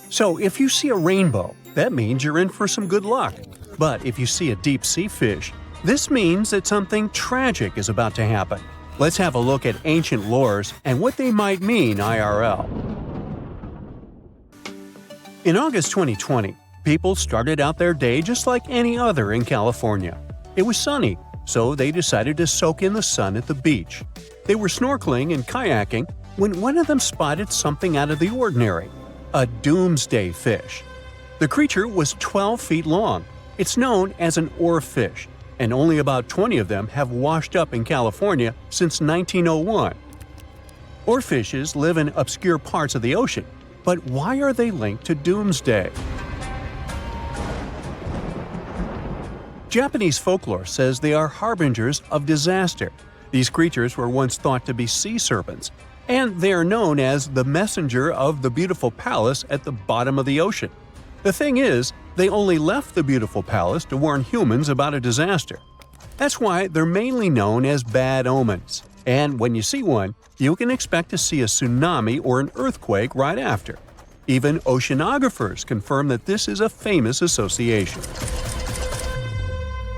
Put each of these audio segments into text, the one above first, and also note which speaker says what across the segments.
Speaker 1: So if you see a rainbow, that means you're in for some good luck. But if you see a deep sea fish, this means that something tragic is about to happen. Let's have a look at ancient lores and what they might mean IRL. In August 2020, people started out their day just like any other in California. It was sunny, so they decided to soak in the sun at the beach. They were snorkeling and kayaking when one of them spotted something out of the ordinary – a doomsday fish. The creature was 12 feet long. It's known as an oarfish, and only about 20 of them have washed up in California since 1901. Oarfishes live in obscure parts of the ocean, but why are they linked to doomsday? Japanese folklore says they are harbingers of disaster. These creatures were once thought to be sea serpents, and they are known as the messenger of the beautiful palace at the bottom of the ocean. The thing is, they only left the beautiful palace to warn humans about a disaster. That's why they're mainly known as bad omens. And when you see one, you can expect to see a tsunami or an earthquake right after. Even oceanographers confirm that this is a famous association.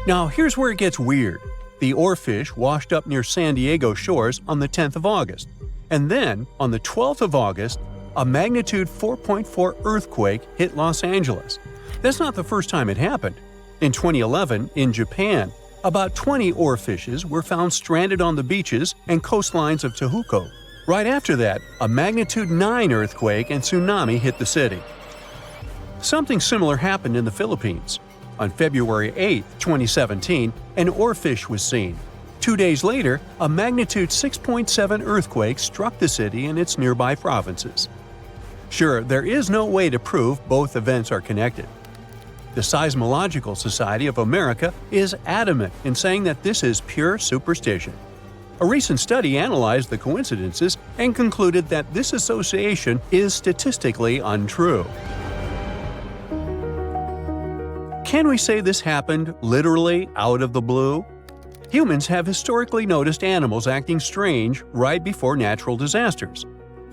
Speaker 1: Now here's where it gets weird. The oarfish washed up near San Diego shores on the 10th of August. And then, on the 12th of August, a magnitude 4.4 earthquake hit Los Angeles. That's not the first time it happened. In 2011, in Japan, about 20 oarfishes were found stranded on the beaches and coastlines of Tehuco. Right after that, a magnitude 9 earthquake and tsunami hit the city. Something similar happened in the Philippines. On February 8, 2017, an oarfish was seen. 2 days later, a magnitude 6.7 earthquake struck the city and its nearby provinces. Sure, there is no way to prove both events are connected. The Seismological Society of America is adamant in saying that this is pure superstition. A recent study analyzed the coincidences and concluded that this association is statistically untrue. Can we say this happened literally out of the blue? Humans have historically noticed animals acting strange right before natural disasters.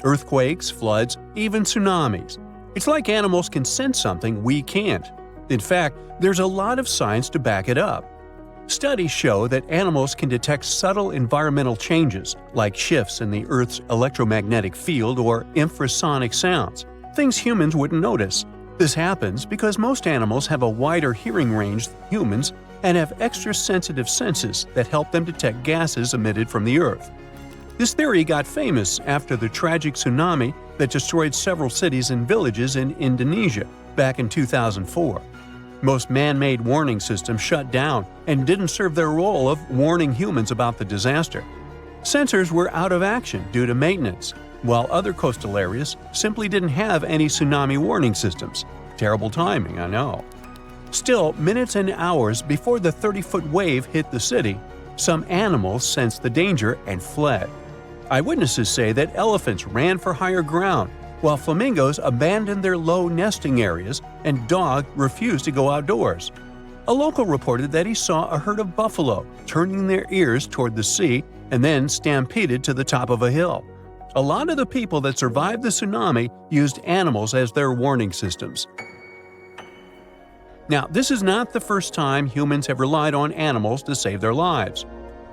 Speaker 1: Earthquakes, floods, even tsunamis. It's like animals can sense something we can't. In fact, there's a lot of science to back it up. Studies show that animals can detect subtle environmental changes, like shifts in the Earth's electromagnetic field or infrasonic sounds, things humans wouldn't notice. This happens because most animals have a wider hearing range than humans and have extra sensitive senses that help them detect gases emitted from the Earth. This theory got famous after the tragic tsunami that destroyed several cities and villages in Indonesia back in 2004. Most man-made warning systems shut down and didn't serve their role of warning humans about the disaster. Sensors were out of action due to maintenance, while other coastal areas simply didn't have any tsunami warning systems. Terrible timing, I know. Still, minutes and hours before the 30-foot wave hit the city, some animals sensed the danger and fled. Eyewitnesses say that elephants ran for higher ground, while flamingos abandoned their low nesting areas and dogs refused to go outdoors. A local reported that he saw a herd of buffalo turning their ears toward the sea and then stampeded to the top of a hill. A lot of the people that survived the tsunami used animals as their warning systems. Now, this is not the first time humans have relied on animals to save their lives.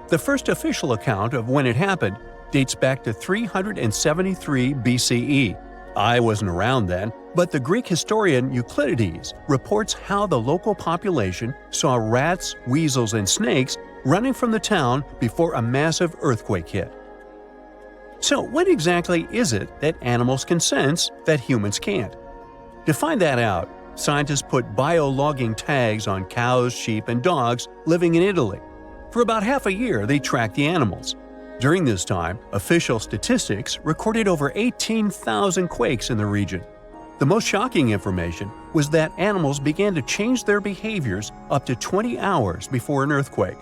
Speaker 1: The first official account of when it happened dates back to 373 BCE. I wasn't around then, but the Greek historian Euclides reports how the local population saw rats, weasels, and snakes running from the town before a massive earthquake hit. So what exactly is it that animals can sense that humans can't? To find that out, scientists put biologging tags on cows, sheep, and dogs living in Italy. For about half a year, they tracked the animals. During this time, official statistics recorded over 18,000 quakes in the region. The most shocking information was that animals began to change their behaviors up to 20 hours before an earthquake.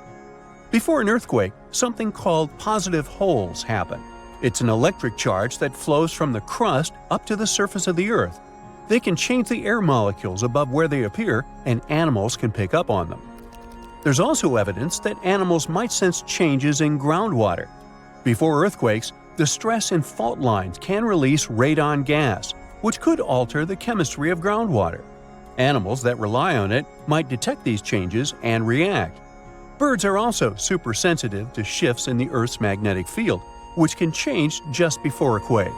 Speaker 1: Before an earthquake, something called positive holes happen. It's an electric charge that flows from the crust up to the surface of the Earth. They can change the air molecules above where they appear, and animals can pick up on them. There's also evidence that animals might sense changes in groundwater. Before earthquakes, the stress in fault lines can release radon gas. which could alter the chemistry of groundwater. Animals that rely on it might detect these changes and react. Birds are also super sensitive to shifts in the Earth's magnetic field, which can change just before a quake.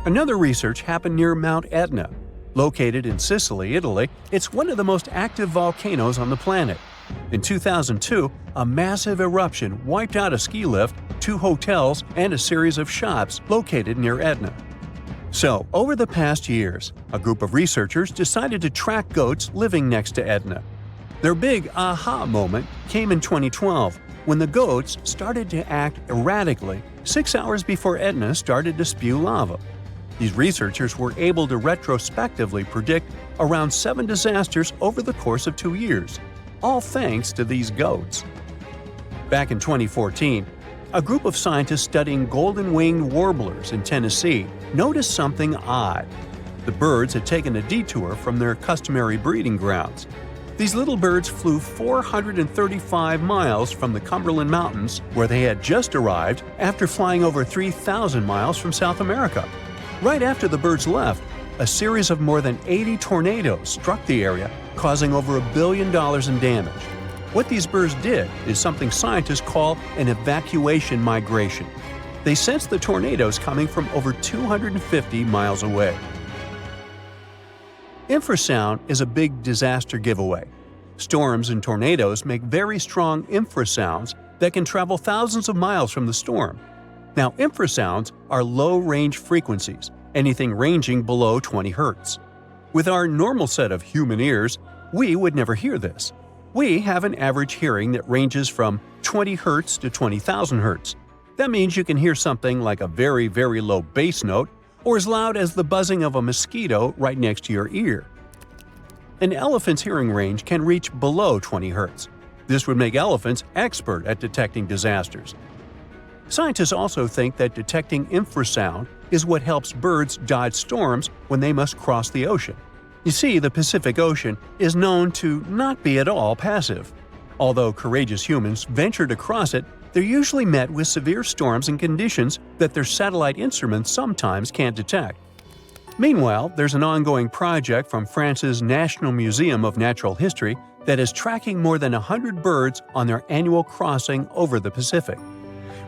Speaker 1: Another research happened near Mount Etna. Located in Sicily, Italy, it's one of the most active volcanoes on the planet. In 2002, a massive eruption wiped out a ski lift, 2 hotels, and a series of shops located near Etna. So, over the past years, a group of researchers decided to track goats living next to Etna. Their big aha moment came in 2012, when the goats started to act erratically 6 hours before Etna started to spew lava. These researchers were able to retrospectively predict around 7 disasters over the course of 2 years, all thanks to these goats. Back in 2014, a group of scientists studying golden-winged warblers in Tennessee noticed something odd. The birds had taken a detour from their customary breeding grounds. These little birds flew 435 miles from the Cumberland Mountains, where they had just arrived after flying over 3,000 miles from South America. Right after the birds left, a series of more than 80 tornadoes struck the area, causing over $1 billion in damage. What these birds did is something scientists call an evacuation migration. They sensed the tornadoes coming from over 250 miles away. Infrasound is a big disaster giveaway. Storms and tornadoes make very strong infrasounds that can travel thousands of miles from the storm. Now, infrasounds are low-range frequencies, anything ranging below 20 Hz. With our normal set of human ears, we would never hear this. We have an average hearing that ranges from 20 Hz to 20,000 Hz. That means you can hear something like a very, very low bass note or as loud as the buzzing of a mosquito right next to your ear. An elephant's hearing range can reach below 20 Hz. This would make elephants expert at detecting disasters. Scientists also think that detecting infrasound is what helps birds dodge storms when they must cross the ocean. You see, the Pacific Ocean is known to not be at all passive. Although courageous humans venture to cross it, they're usually met with severe storms and conditions that their satellite instruments sometimes can't detect. Meanwhile, there's an ongoing project from France's National Museum of Natural History that is tracking more than 100 birds on their annual crossing over the Pacific.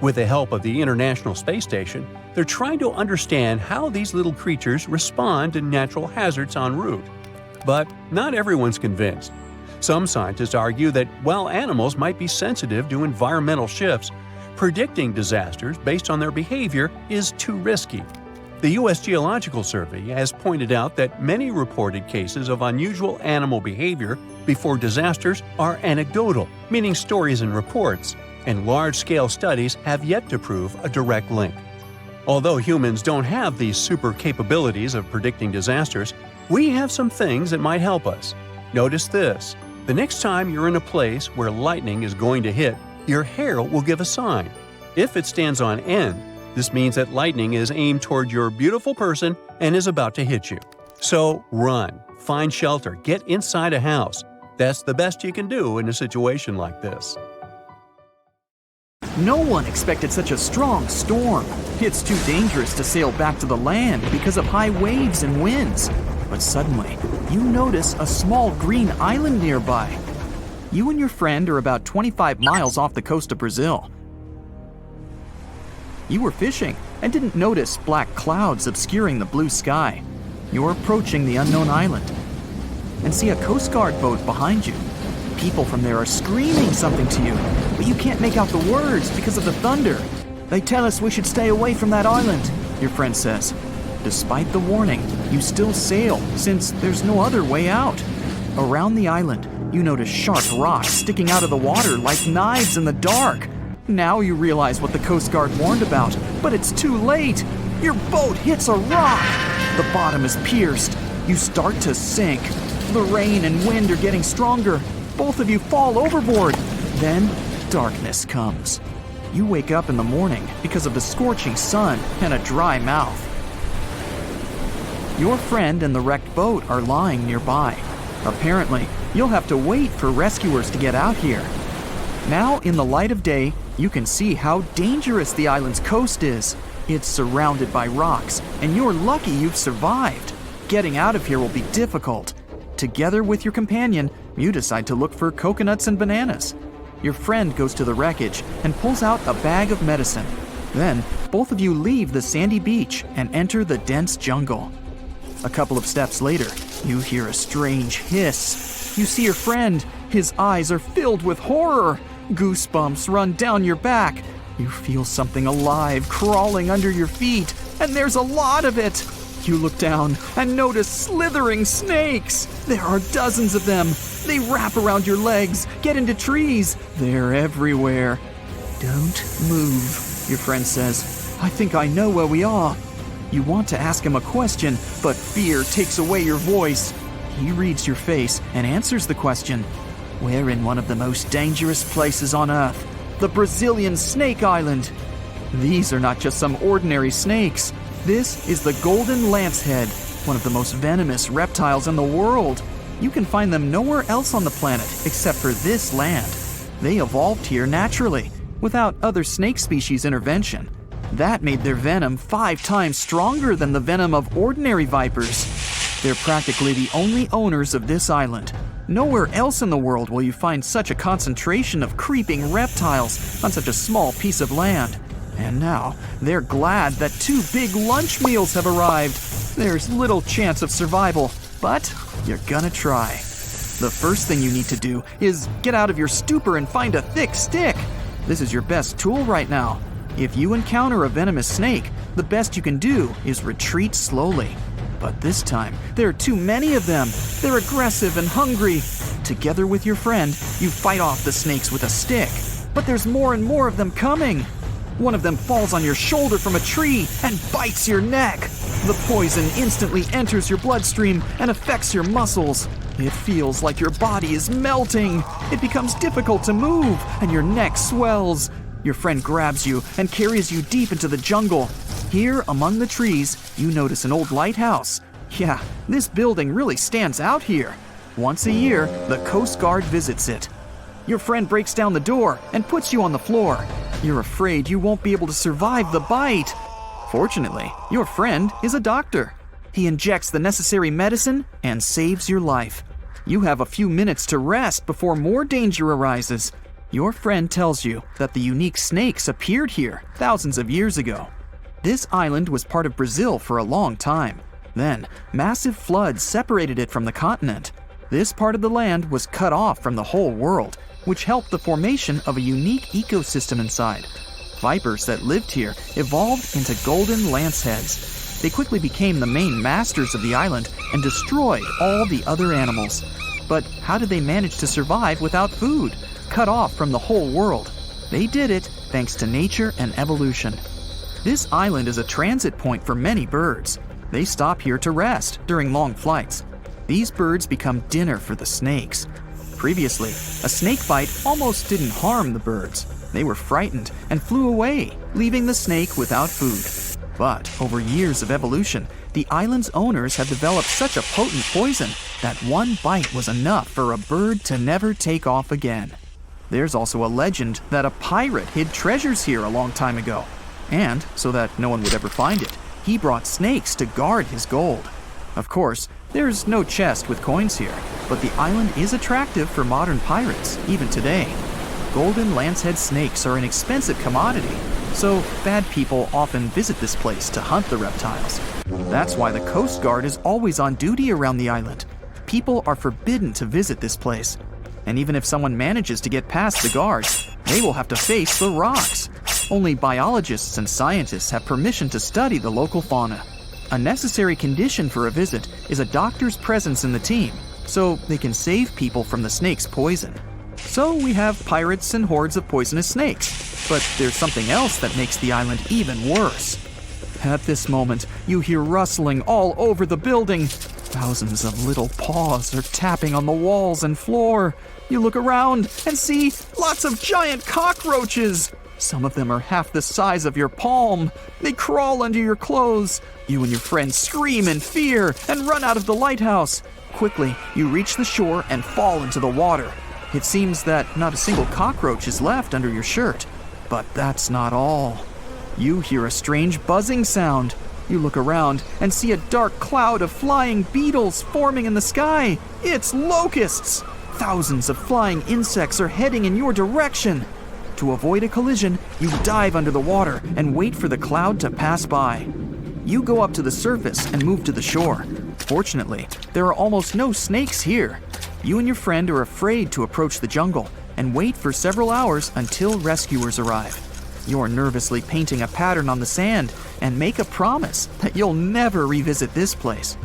Speaker 1: With the help of the International Space Station, they're trying to understand how these little creatures respond to natural hazards en route. But not everyone's convinced. Some scientists argue that while animals might be sensitive to environmental shifts, predicting disasters based on their behavior is too risky. The U.S. Geological Survey has pointed out that many reported cases of unusual animal behavior before disasters are anecdotal, meaning stories and reports, and large-scale studies have yet to prove a direct link. Although humans don't have these super capabilities of predicting disasters, we have some things that might help us. Notice this. The next time you're in a place where lightning is going to hit, your hair will give a sign. If it stands on end, this means that lightning is aimed toward your beautiful person and is about to hit you. So run, find shelter, get inside a house. That's the best you can do in a situation like this.
Speaker 2: No one expected such a strong storm. It's too dangerous to sail back to the land because of high waves and winds. But suddenly, you notice a small green island nearby. You and your friend are about 25 miles off the coast of Brazil. You were fishing and didn't notice black clouds obscuring the blue sky. You're approaching the unknown island and see a Coast Guard boat behind you. People from there are screaming something to you, but you can't make out the words because of the thunder. They tell us we should stay away from that island, your friend says. Despite the warning, you still sail since there's no other way out. Around the island, you notice sharp rocks sticking out of the water like knives in the dark. Now you realize what the Coast Guard warned about, but it's too late. Your boat hits a rock. The bottom is pierced. You start to sink. The rain and wind are getting stronger. Both of you fall overboard. Then, darkness comes. You wake up in the morning because of the scorching sun and a dry mouth. Your friend and the wrecked boat are lying nearby. Apparently, you'll have to wait for rescuers to get out here. Now, in the light of day, you can see how dangerous the island's coast is. It's surrounded by rocks, and you're lucky you've survived. Getting out of here will be difficult. Together with your companion, you decide to look for coconuts and bananas. Your friend goes to the wreckage and pulls out a bag of medicine. Then, both of you leave the sandy beach and enter the dense jungle. A couple of steps later, you hear a strange hiss. You see your friend. His eyes are filled with horror. Goosebumps run down your back. You feel something alive crawling under your feet, and there's a lot of it. You look down and notice slithering snakes. There are dozens of them. They wrap around your legs, get into trees. They're everywhere. Don't move, your friend says. I think I know where we are. You want to ask him a question, but fear takes away your voice. He reads your face and answers the question. We're in one of the most dangerous places on Earth, the Brazilian Snake Island. These are not just some ordinary snakes. This is the golden lancehead, one of the most venomous reptiles in the world. You can find them nowhere else on the planet except for this land. They evolved here naturally, without other snake species intervention. That made their venom 5 times stronger than the venom of ordinary vipers. They're practically the only owners of this island. Nowhere else in the world will you find such a concentration of creeping reptiles on such a small piece of land. And now, they're glad that 2 big lunch meals have arrived. There's little chance of survival, but you're gonna try. The first thing you need to do is get out of your stupor and find a thick stick. This is your best tool right now. If you encounter a venomous snake, the best you can do is retreat slowly. But this time, there are too many of them. They're aggressive and hungry. Together with your friend, you fight off the snakes with a stick. But there's more and more of them coming. One of them falls on your shoulder from a tree and bites your neck. The poison instantly enters your bloodstream and affects your muscles. It feels like your body is melting. It becomes difficult to move, and your neck swells. Your friend grabs you and carries you deep into the jungle. Here, among the trees, you notice an old lighthouse. Yeah, this building really stands out here. Once a year, the Coast Guard visits it. Your friend breaks down the door and puts you on the floor. You're afraid you won't be able to survive the bite. Fortunately, your friend is a doctor. He injects the necessary medicine and saves your life. You have a few minutes to rest before more danger arises. Your friend tells you that the unique snakes appeared here thousands of years ago. This island was part of Brazil for a long time. Then, massive floods separated it from the continent. This part of the land was cut off from the whole world, which helped the formation of a unique ecosystem inside. Vipers that lived here evolved into golden lanceheads. They quickly became the main masters of the island and destroyed all the other animals. But how did they manage to survive without food, cut off from the whole world? They did it thanks to nature and evolution. This island is a transit point for many birds. They stop here to rest during long flights. These birds become dinner for the snakes. Previously, a snake bite almost didn't harm the birds. They were frightened and flew away, leaving the snake without food. But over years of evolution, the island's owners have developed such a potent poison that one bite was enough for a bird to never take off again. There's also a legend that a pirate hid treasures here a long time ago. And, so that no one would ever find it, he brought snakes to guard his gold. Of course, there's no chest with coins here, but the island is attractive for modern pirates, even today. Golden lancehead snakes are an expensive commodity, so bad people often visit this place to hunt the reptiles. That's why the Coast Guard is always on duty around the island. People are forbidden to visit this place. And even if someone manages to get past the guards, they will have to face the rocks. Only biologists and scientists have permission to study the local fauna. A necessary condition for a visit is a doctor's presence in the team, so they can save people from the snake's poison. So we have pirates and hordes of poisonous snakes, but there's something else that makes the island even worse. At this moment, you hear rustling all over the building. Thousands of little paws are tapping on the walls and floor. You look around and see lots of giant cockroaches. Some of them are half the size of your palm. They crawl under your clothes. You and your friends scream in fear and run out of the lighthouse. Quickly, you reach the shore and fall into the water. It seems that not a single cockroach is left under your shirt. But that's not all. You hear a strange buzzing sound. You look around and see a dark cloud of flying beetles forming in the sky. It's locusts! Thousands of flying insects are heading in your direction. To avoid a collision, you dive under the water and wait for the cloud to pass by. You go up to the surface and move to the shore. Fortunately, there are almost no snakes here. You and your friend are afraid to approach the jungle and wait for several hours until rescuers arrive. You're nervously painting a pattern on the sand and make a promise that you'll never revisit this place.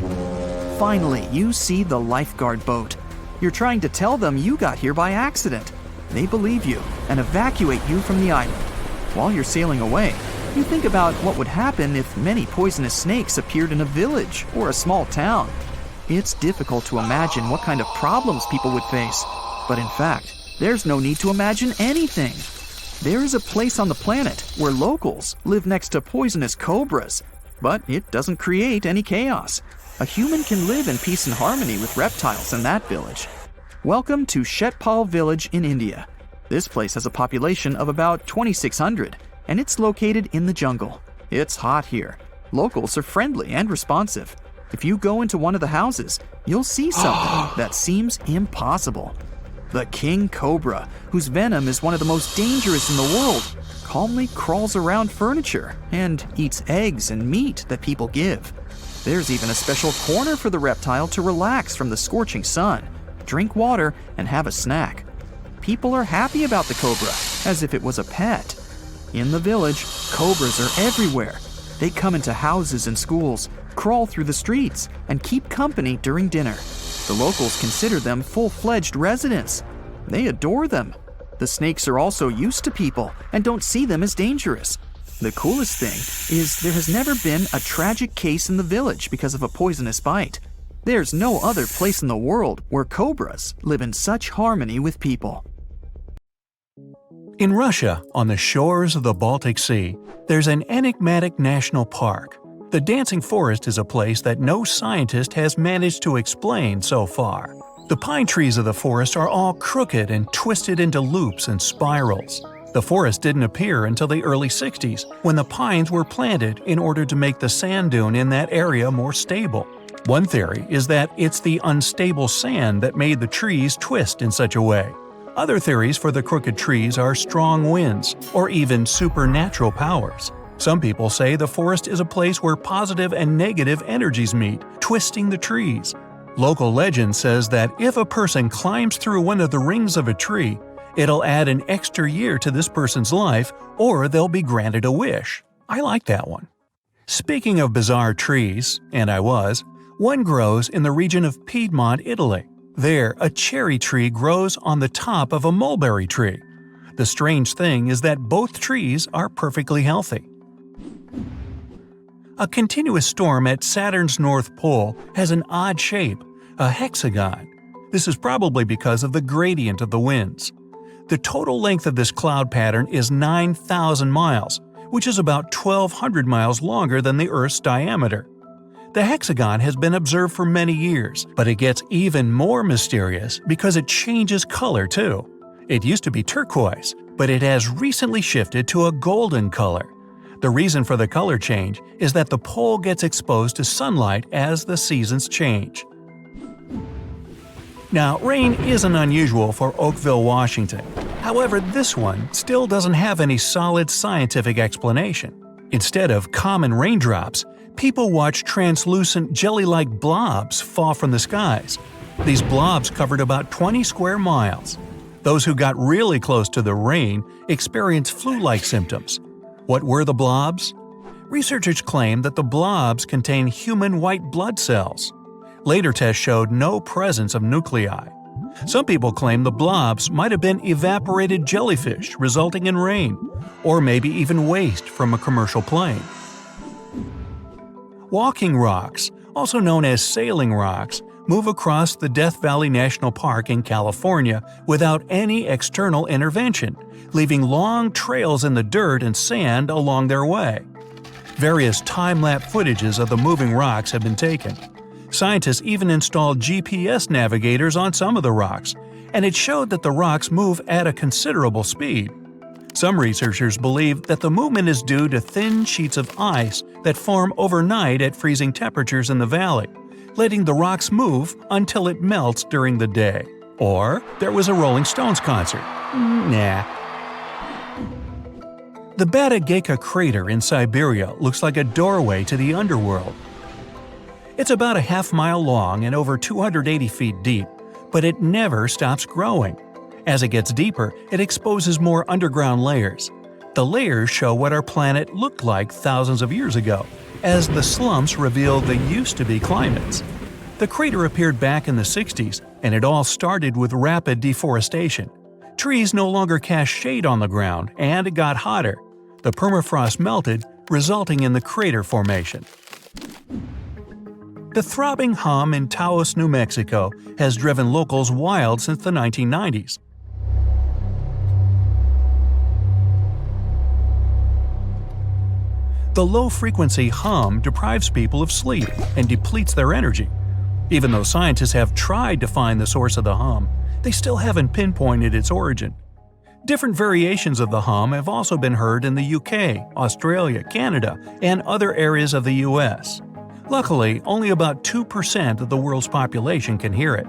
Speaker 2: Finally, you see the lifeguard boat. You're trying to tell them you got here by accident. They believe you and evacuate you from the island. While you're sailing away, you think about what would happen if many poisonous snakes appeared in a village or a small town. It's difficult to imagine what kind of problems people would face. But in fact, there's no need to imagine anything. There is a place on the planet where locals live next to poisonous cobras, but it doesn't create any chaos. A human can live in peace and harmony with reptiles in that village. Welcome to Shetpal village in India. This place has a population of about 2,600, and it's located in the jungle. It's hot here. Locals are friendly and responsive. If you go into one of the houses, you'll see something that seems impossible. The king cobra, whose venom is one of the most dangerous in the world, calmly crawls around furniture and eats eggs and meat that people give. There's even a special corner for the reptile to relax from the scorching sun, drink water, and have a snack. People are happy about the cobra, as if it was a pet. In the village, cobras are everywhere. They come into houses and schools, crawl through the streets, and keep company during dinner. The locals consider them full-fledged residents. They adore them. The snakes are also used to people and don't see them as dangerous. The coolest thing is there has never been a tragic case in the village because of a poisonous bite. There's no other place in the world where cobras live in such harmony with people.
Speaker 1: In Russia, on the shores of the Baltic Sea, there's an enigmatic national park. The Dancing Forest is a place that no scientist has managed to explain so far. The pine trees of the forest are all crooked and twisted into loops and spirals. The forest didn't appear until the early 60s, when the pines were planted in order to make the sand dune in that area more stable. One theory is that it's the unstable sand that made the trees twist in such a way. Other theories for the crooked trees are strong winds, or even supernatural powers. Some people say the forest is a place where positive and negative energies meet, twisting the trees. Local legend says that if a person climbs through one of the rings of a tree, it'll add an extra year to this person's life, or they'll be granted a wish. I like that one. Speaking of bizarre trees, and one grows in the region of Piedmont, Italy. There, a cherry tree grows on the top of a mulberry tree. The strange thing is that both trees are perfectly healthy. A continuous storm at Saturn's North Pole has an odd shape, a hexagon. This is probably because of the gradient of the winds. The total length of this cloud pattern is 9,000 miles, which is about 1,200 miles longer than the Earth's diameter. The hexagon has been observed for many years, but it gets even more mysterious because it changes color too. It used to be turquoise, but it has recently shifted to a golden color. The reason for the color change is that the pole gets exposed to sunlight as the seasons change. Now, rain isn't unusual for Oakville, Washington. However, this one still doesn't have any solid scientific explanation. Instead of common raindrops, people watch translucent jelly-like blobs fall from the skies. These blobs covered about 20 square miles. Those who got really close to the rain experienced flu-like symptoms. What were the blobs? Researchers claim that the blobs contain human white blood cells. Later tests showed no presence of nuclei. Some people claim the blobs might have been evaporated jellyfish resulting in rain, or maybe even waste from a commercial plane. Walking rocks, also known as sailing rocks, move across the Death Valley National Park in California without any external intervention, leaving long trails in the dirt and sand along their way. Various time-lapse footages of the moving rocks have been taken. Scientists even installed GPS navigators on some of the rocks, and it showed that the rocks move at a considerable speed. Some researchers believe that the movement is due to thin sheets of ice that form overnight at freezing temperatures in the valley, letting the rocks move until it melts during the day. Or there was a Rolling Stones concert. Nah. The Batagayka crater in Siberia looks like a doorway to the underworld. It's about a half-mile long and over 280 feet deep, but it never stops growing. As it gets deeper, it exposes more underground layers. The layers show what our planet looked like thousands of years ago, as the slumps reveal the used-to-be climates. The crater appeared back in the 60s, and it all started with rapid deforestation. Trees no longer cast shade on the ground, and it got hotter. The permafrost melted, resulting in the crater formation. The throbbing hum in Taos, New Mexico has driven locals wild since the 1990s. The low-frequency hum deprives people of sleep and depletes their energy. Even though scientists have tried to find the source of the hum, they still haven't pinpointed its origin. Different variations of the hum have also been heard in the UK, Australia, Canada, and other areas of the US. Luckily, only about 2% of the world's population can hear it.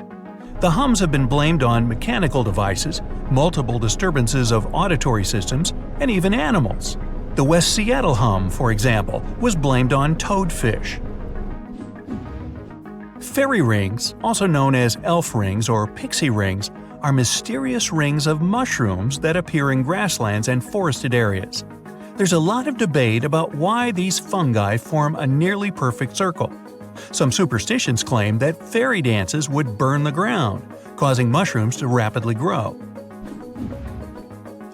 Speaker 1: The hums have been blamed on mechanical devices, multiple disturbances of auditory systems, and even animals. The West Seattle hum, for example, was blamed on toadfish. Fairy rings, also known as elf rings or pixie rings, are mysterious rings of mushrooms that appear in grasslands and forested areas. There's a lot of debate about why these fungi form a nearly perfect circle. Some superstitions claim that fairy dances would burn the ground, causing mushrooms to rapidly grow.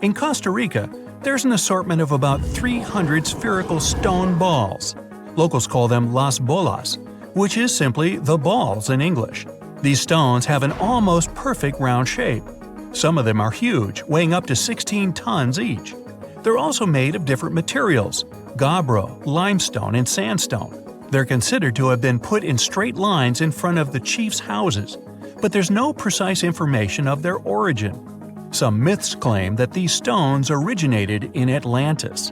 Speaker 1: In Costa Rica, there's an assortment of about 300 spherical stone balls. Locals call them las bolas, which is simply the balls in English. These stones have an almost perfect round shape. Some of them are huge, weighing up to 16 tons each. They're also made of different materials – gabbro, limestone, and sandstone. They're considered to have been put in straight lines in front of the chief's houses, but there's no precise information of their origin. Some myths claim that these stones originated in Atlantis.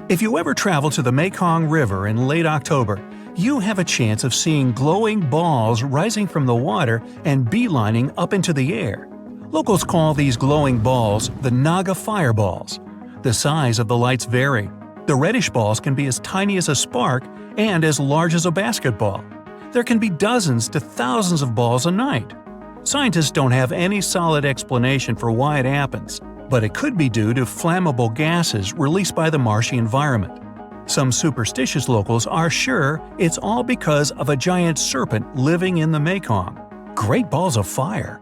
Speaker 1: If you ever travel to the Mekong River in late October, you have a chance of seeing glowing balls rising from the water and beelining up into the air. Locals call these glowing balls the Naga fireballs. The size of the lights vary. The reddish balls can be as tiny as a spark and as large as a basketball. There can be dozens to thousands of balls a night. Scientists don't have any solid explanation for why it happens, but it could be due to flammable gases released by the marshy environment. Some superstitious locals are sure it's all because of a giant serpent living in the Mekong. Great balls of fire!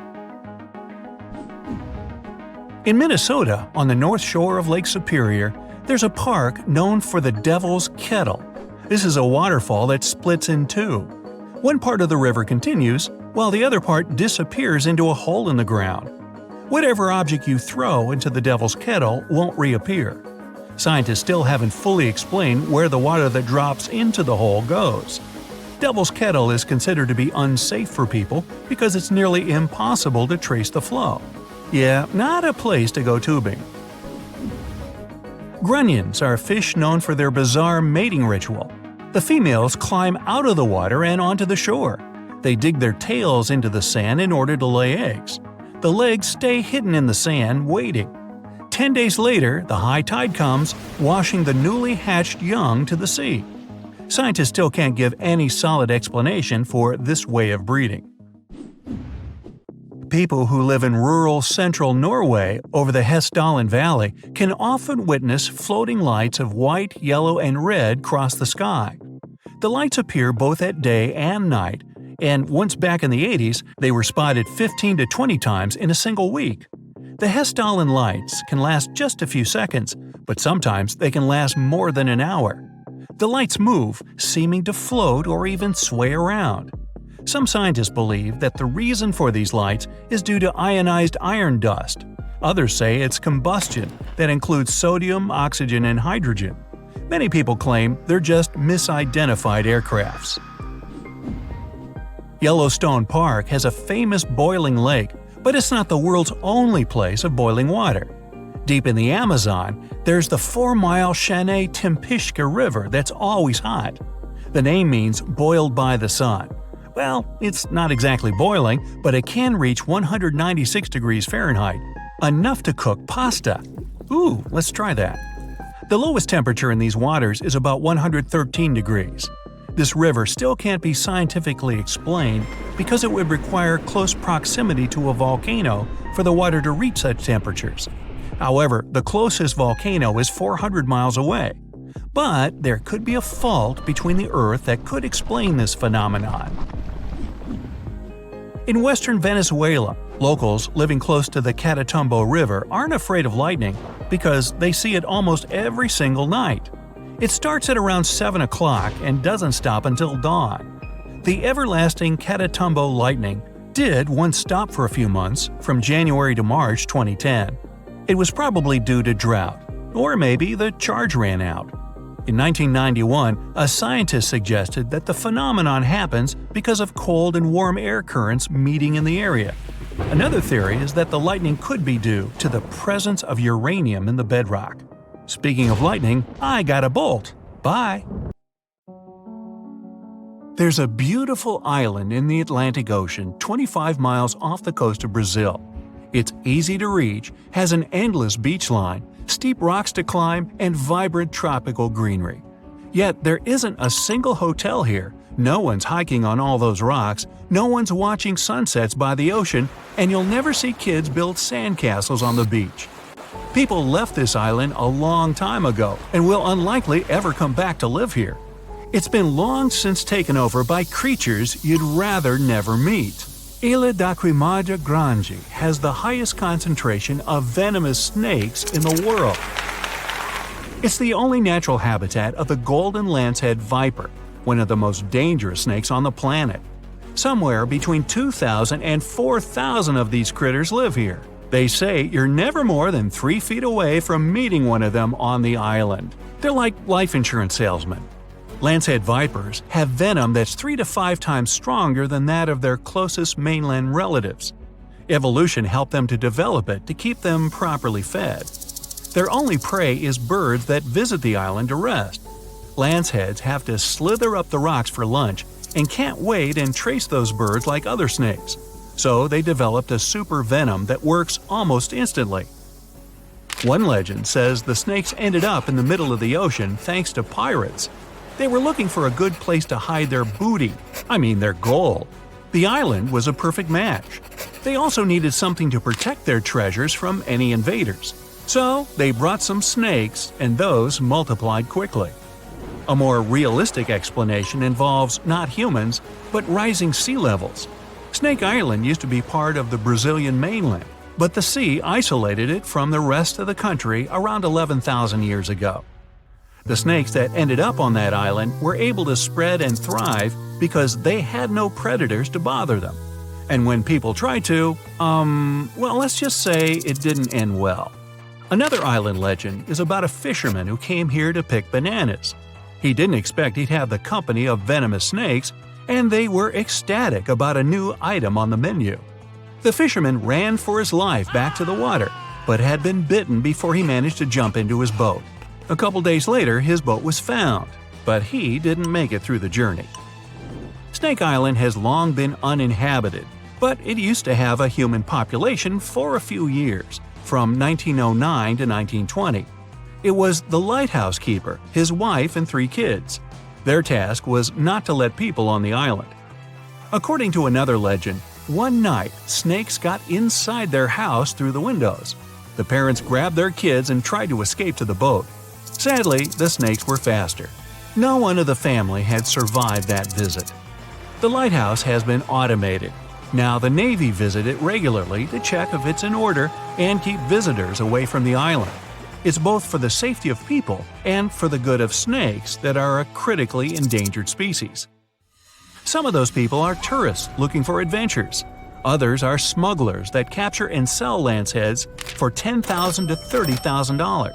Speaker 1: In Minnesota, on the north shore of Lake Superior, there's a park known for the Devil's Kettle. This is a waterfall that splits in two. One part of the river continues, while the other part disappears into a hole in the ground. Whatever object you throw into the Devil's Kettle won't reappear. Scientists still haven't fully explained where the water that drops into the hole goes. Devil's Kettle is considered to be unsafe for people because it's nearly impossible to trace the flow. Yeah, not a place to go tubing. Grunions are fish known for their bizarre mating ritual. The females climb out of the water and onto the shore. They dig their tails into the sand in order to lay eggs. The legs stay hidden in the sand, waiting. 10 days later, the high tide comes, washing the newly hatched young to the sea. Scientists still can't give any solid explanation for this way of breeding. People who live in rural central Norway over the Hessdalen Valley can often witness floating lights of white, yellow, and red cross the sky. The lights appear both at day and night, and once back in the 80s, they were spotted 15 to 20 times in a single week. The Hessdalen lights can last just a few seconds, but sometimes they can last more than an hour. The lights move, seeming to float or even sway around. Some scientists believe that the reason for these lights is due to ionized iron dust. Others say it's combustion that includes sodium, oxygen, and hydrogen. Many people claim they're just misidentified aircrafts. Yellowstone Park has a famous boiling lake, But it's not the world's only place of boiling water. Deep in the Amazon, there's the 4-mile Shanay-Timpishka River that's always hot. The name means boiled by the sun. Well, it's not exactly boiling, but it can reach 196 degrees Fahrenheit, enough to cook pasta. Ooh, let's try that. The lowest temperature in these waters is about 113 degrees. This river still can't be scientifically explained because it would require close proximity to a volcano for the water to reach such temperatures. However, the closest volcano is 400 miles away. But there could be a fault between the Earth that could explain this phenomenon. In western Venezuela, locals living close to the Catatumbo River aren't afraid of lightning because they see it almost every single night. It starts at around 7 o'clock and doesn't stop until dawn. The everlasting Catatumbo lightning did once stop for a few months, from January to March 2010. It was probably due to drought, or maybe the charge ran out. In 1991, a scientist suggested that the phenomenon happens because of cold and warm air currents meeting in the area. Another theory is that the lightning could be due to the presence of uranium in the bedrock. Speaking of lightning, I got a bolt. Bye! There's a beautiful island in the Atlantic Ocean 25 miles off the coast of Brazil. It's easy to reach, has an endless beach line, steep rocks to climb, and vibrant tropical greenery. Yet there isn't a single hotel here, no one's hiking on all those rocks, no one's watching sunsets by the ocean, and you'll never see kids build sandcastles on the beach. People left this island a long time ago and will unlikely ever come back to live here. It's been long since taken over by creatures you'd rather never meet. Ilha da Queimada Grande has the highest concentration of venomous snakes in the world. It's the only natural habitat of the golden lancehead viper, one of the most dangerous snakes on the planet. Somewhere between 2,000 and 4,000 of these critters live here. They say you're never more than 3 feet away from meeting one of them on the island. They're like life insurance salesmen. Lancehead vipers have venom that's 3 to 5 times stronger than that of their closest mainland relatives. Evolution helped them to develop it to keep them properly fed. Their only prey is birds that visit the island to rest. Lanceheads have to slither up the rocks for lunch and can't wait and trace those birds like other snakes. So they developed a super venom that works almost instantly. One legend says the snakes ended up in the middle of the ocean thanks to pirates. They were looking for a good place to hide their booty, their gold. The island was a perfect match. They also needed something to protect their treasures from any invaders. So they brought some snakes, and those multiplied quickly. A more realistic explanation involves not humans, but rising sea levels. Snake Island used to be part of the Brazilian mainland, but the sea isolated it from the rest of the country around 11,000 years ago. The snakes that ended up on that island were able to spread and thrive because they had no predators to bother them. And when people tried to, let's just say it didn't end well. Another island legend is about a fisherman who came here to pick bananas. He didn't expect he'd have the company of venomous snakes, and they were ecstatic about a new item on the menu. The fisherman ran for his life back to the water, but had been bitten before he managed to jump into his boat. A couple days later, his boat was found, but he didn't make it through the journey. Snake Island has long been uninhabited, but it used to have a human population for a few years, from 1909 to 1920. It was the lighthouse keeper, his wife, and 3 kids. Their task was not to let people on the island. According to another legend, one night snakes got inside their house through the windows. The parents grabbed their kids and tried to escape to the boat. Sadly, the snakes were faster. No one of the family had survived that visit. The lighthouse has been automated. Now the Navy visit it regularly to check if it's in order and keep visitors away from the island. It's both for the safety of people and for the good of snakes that are a critically endangered species. Some of those people are tourists looking for adventures. Others are smugglers that capture and sell lanceheads for $10,000 to $30,000.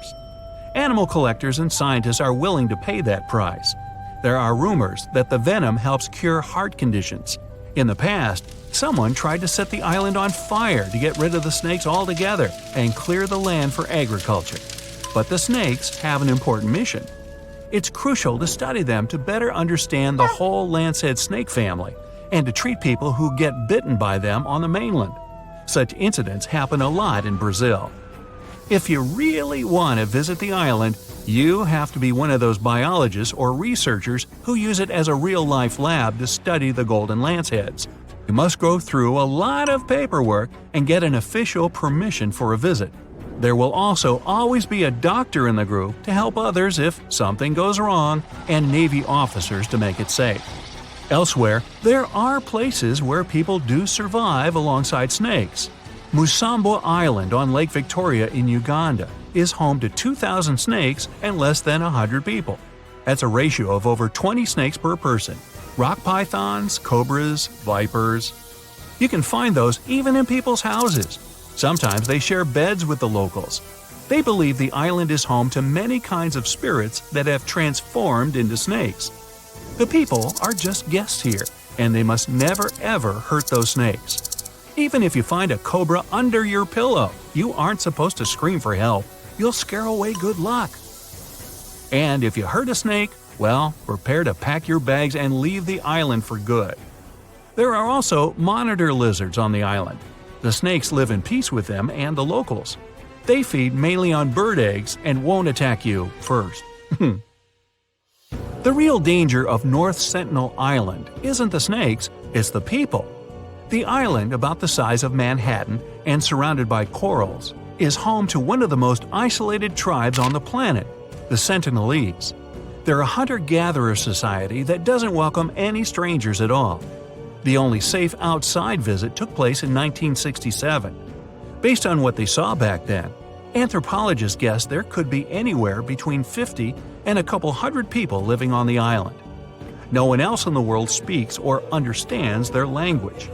Speaker 1: Animal collectors and scientists are willing to pay that price. There are rumors that the venom helps cure heart conditions. In the past, someone tried to set the island on fire to get rid of the snakes altogether and clear the land for agriculture. But the snakes have an important mission. It's crucial to study them to better understand the whole lancehead snake family and to treat people who get bitten by them on the mainland. Such incidents happen a lot in Brazil. If you really want to visit the island, you have to be one of those biologists or researchers who use it as a real-life lab to study the golden lanceheads. You must go through a lot of paperwork and get an official permission for a visit. There will also always be a doctor in the group to help others if something goes wrong, and Navy officers to make it safe. Elsewhere, there are places where people do survive alongside snakes. Musambo Island on Lake Victoria in Uganda is home to 2,000 snakes and less than 100 people. That's a ratio of over 20 snakes per person. Rock pythons, cobras, vipers. You can find those even in people's houses. Sometimes they share beds with the locals. They believe the island is home to many kinds of spirits that have transformed into snakes. The people are just guests here, and they must never ever hurt those snakes. Even if you find a cobra under your pillow, you aren't supposed to scream for help. You'll scare away good luck. And if you hurt a snake, well, prepare to pack your bags and leave the island for good. There are also monitor lizards on the island. The snakes live in peace with them and the locals. They feed mainly on bird eggs and won't attack you first. The real danger of North Sentinel Island isn't the snakes, it's the people. The island, about the size of Manhattan and surrounded by corals, is home to one of the most isolated tribes on the planet, the Sentinelese. They're a hunter-gatherer society that doesn't welcome any strangers at all. The only safe outside visit took place in 1967. Based on what they saw back then, anthropologists guessed there could be anywhere between 50 and a couple hundred people living on the island. No one else in the world speaks or understands their language.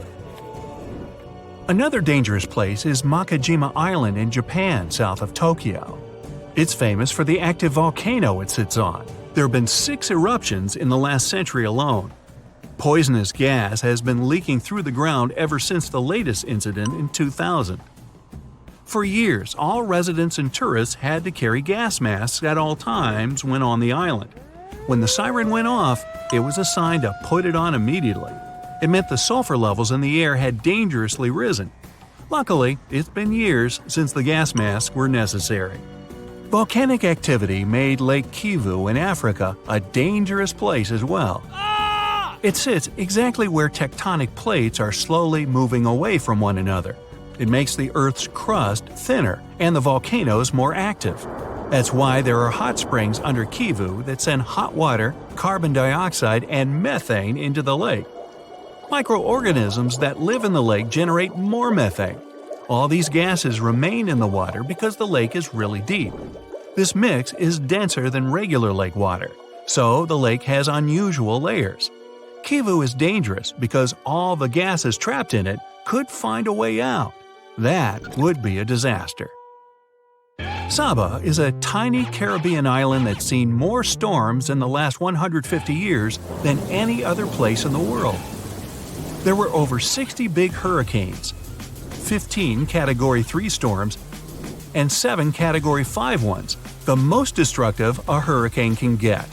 Speaker 1: Another dangerous place is Makajima Island in Japan, south of Tokyo. It's famous for the active volcano it sits on. There have been 6 eruptions in the last century alone. Poisonous gas has been leaking through the ground ever since the latest incident in 2000. For years, all residents and tourists had to carry gas masks at all times when on the island. When the siren went off, it was a sign to put it on immediately. It meant the sulfur levels in the air had dangerously risen. Luckily, it's been years since the gas masks were necessary. Volcanic activity made Lake Kivu in Africa a dangerous place as well. It sits exactly where tectonic plates are slowly moving away from one another. It makes the Earth's crust thinner and the volcanoes more active. That's why there are hot springs under Kivu that send hot water, carbon dioxide, and methane into the lake. Microorganisms that live in the lake generate more methane. All these gases remain in the water because the lake is really deep. This mix is denser than regular lake water, so the lake has unusual layers. Kivu is dangerous because all the gases trapped in it could find a way out. That would be a disaster. Saba is a tiny Caribbean island that's seen more storms in the last 150 years than any other place in the world. There were over 60 big hurricanes, 15 Category 3 storms, and 7 Category 5 ones, the most destructive a hurricane can get.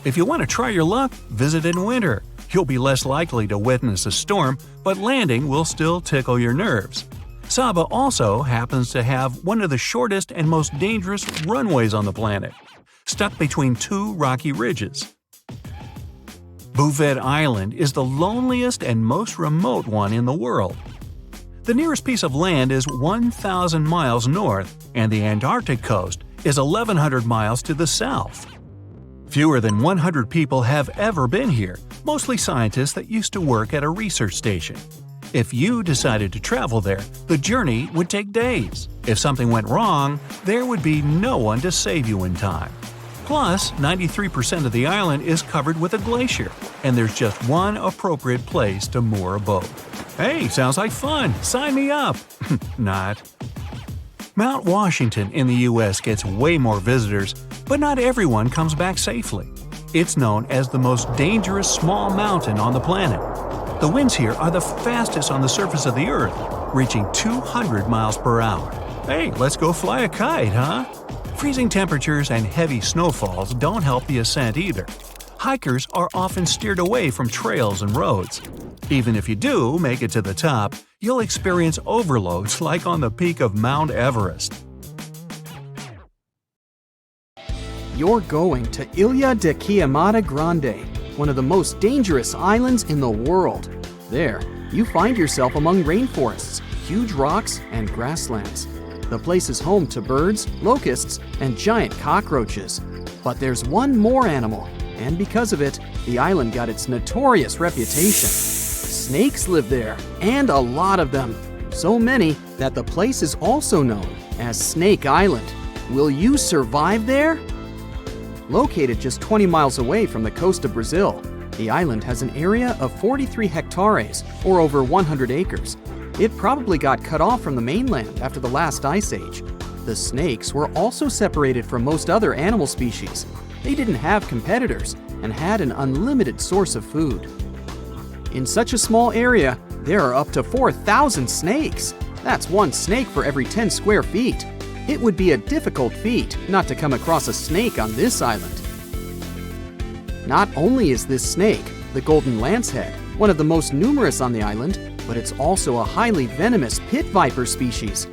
Speaker 1: If you want to try your luck, visit in winter. You'll be less likely to witness a storm, but landing will still tickle your nerves. Saba also happens to have one of the shortest and most dangerous runways on the planet, stuck between 2 rocky ridges. Bouvet Island is the loneliest and most remote one in the world. The nearest piece of land is 1,000 miles north, and the Antarctic coast is 1,100 miles to the south. Fewer than 100 people have ever been here, mostly scientists that used to work at a research station. If you decided to travel there, the journey would take days. If something went wrong, there would be no one to save you in time. Plus, 93% of the island is covered with a glacier, and there's just one appropriate place to moor a boat. Hey, sounds like fun! Sign me up! Not. Mount Washington in the US gets way more visitors, but not everyone comes back safely. It's known as the most dangerous small mountain on the planet. The winds here are the fastest on the surface of the Earth, reaching 200 miles per hour. Hey, let's go fly a kite, huh? Freezing temperatures and heavy snowfalls don't help the ascent either. Hikers are often steered away from trails and roads. Even if you do make it to the top, you'll experience overloads like on the peak of Mount Everest.
Speaker 2: You're going to Ilha de Queimada Grande, one of the most dangerous islands in the world. There, you find yourself among rainforests, huge rocks, and grasslands. The place is home to birds, locusts, and giant cockroaches. But there's one more animal, and because of it, the island got its notorious reputation. Snakes live there, and a lot of them. So many that the place is also known as Snake Island. Will you survive there? Located just 20 miles away from the coast of Brazil, the island has an area of 43 hectares, or over 100 acres. It probably got cut off from the mainland after the last ice age. The snakes were also separated from most other animal species. They didn't have competitors and had an unlimited source of food. In such a small area, there are up to 4,000 snakes. That's one snake for every 10 square feet. It would be a difficult feat not to come across a snake on this island. Not only is this snake, the golden lancehead, one of the most numerous on the island, but it's also a highly venomous pit viper species.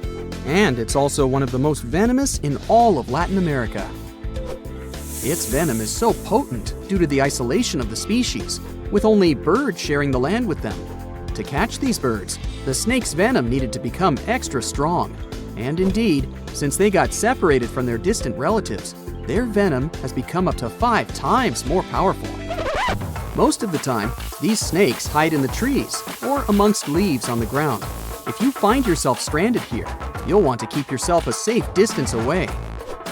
Speaker 2: And it's also one of the most venomous in all of Latin America. Its venom is so potent due to the isolation of the species, with only birds sharing the land with them. To catch these birds, the snake's venom needed to become extra strong. And indeed, since they got separated from their distant relatives, their venom has become up to 5 times more powerful. Most of the time, these snakes hide in the trees or amongst leaves on the ground. If you find yourself stranded here, you'll want to keep yourself a safe distance away.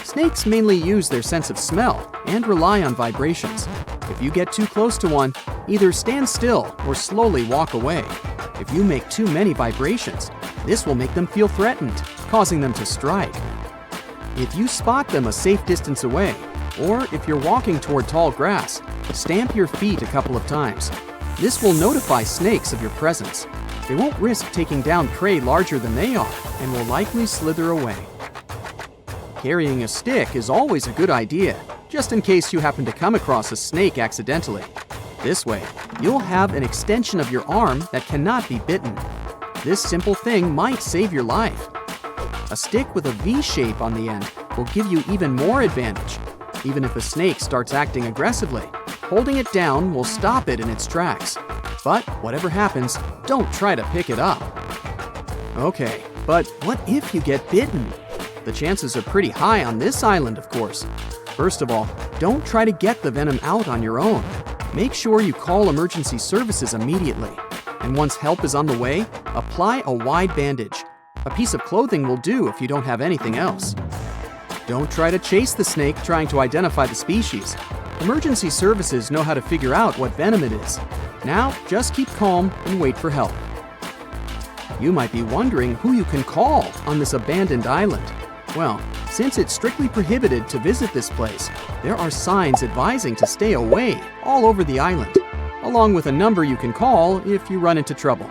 Speaker 2: Snakes mainly use their sense of smell and rely on vibrations. If you get too close to one, either stand still or slowly walk away. If you make too many vibrations, this will make them feel threatened, causing them to strike. If you spot them a safe distance away, or if you're walking toward tall grass, stamp your feet a couple of times. This will notify snakes of your presence. They won't risk taking down prey larger than they are and will likely slither away. Carrying a stick is always a good idea, just in case you happen to come across a snake accidentally. This way, you'll have an extension of your arm that cannot be bitten. This simple thing might save your life. A stick with a V shape on the end will give you even more advantage. Even if a snake starts acting aggressively, holding it down will stop it in its tracks. But whatever happens, don't try to pick it up. Okay, but what if you get bitten? The chances are pretty high on this island, of course. First of all, don't try to get the venom out on your own. Make sure you call emergency services immediately. And once help is on the way, apply a wide bandage. A piece of clothing will do if you don't have anything else. Don't try to chase the snake trying to identify the species. Emergency services know how to figure out what venom it is. Now, just keep calm and wait for help. You might be wondering who you can call on this abandoned island. Well, since it's strictly prohibited to visit this place, there are signs advising to stay away all over the island, along with a number you can call if you run into trouble.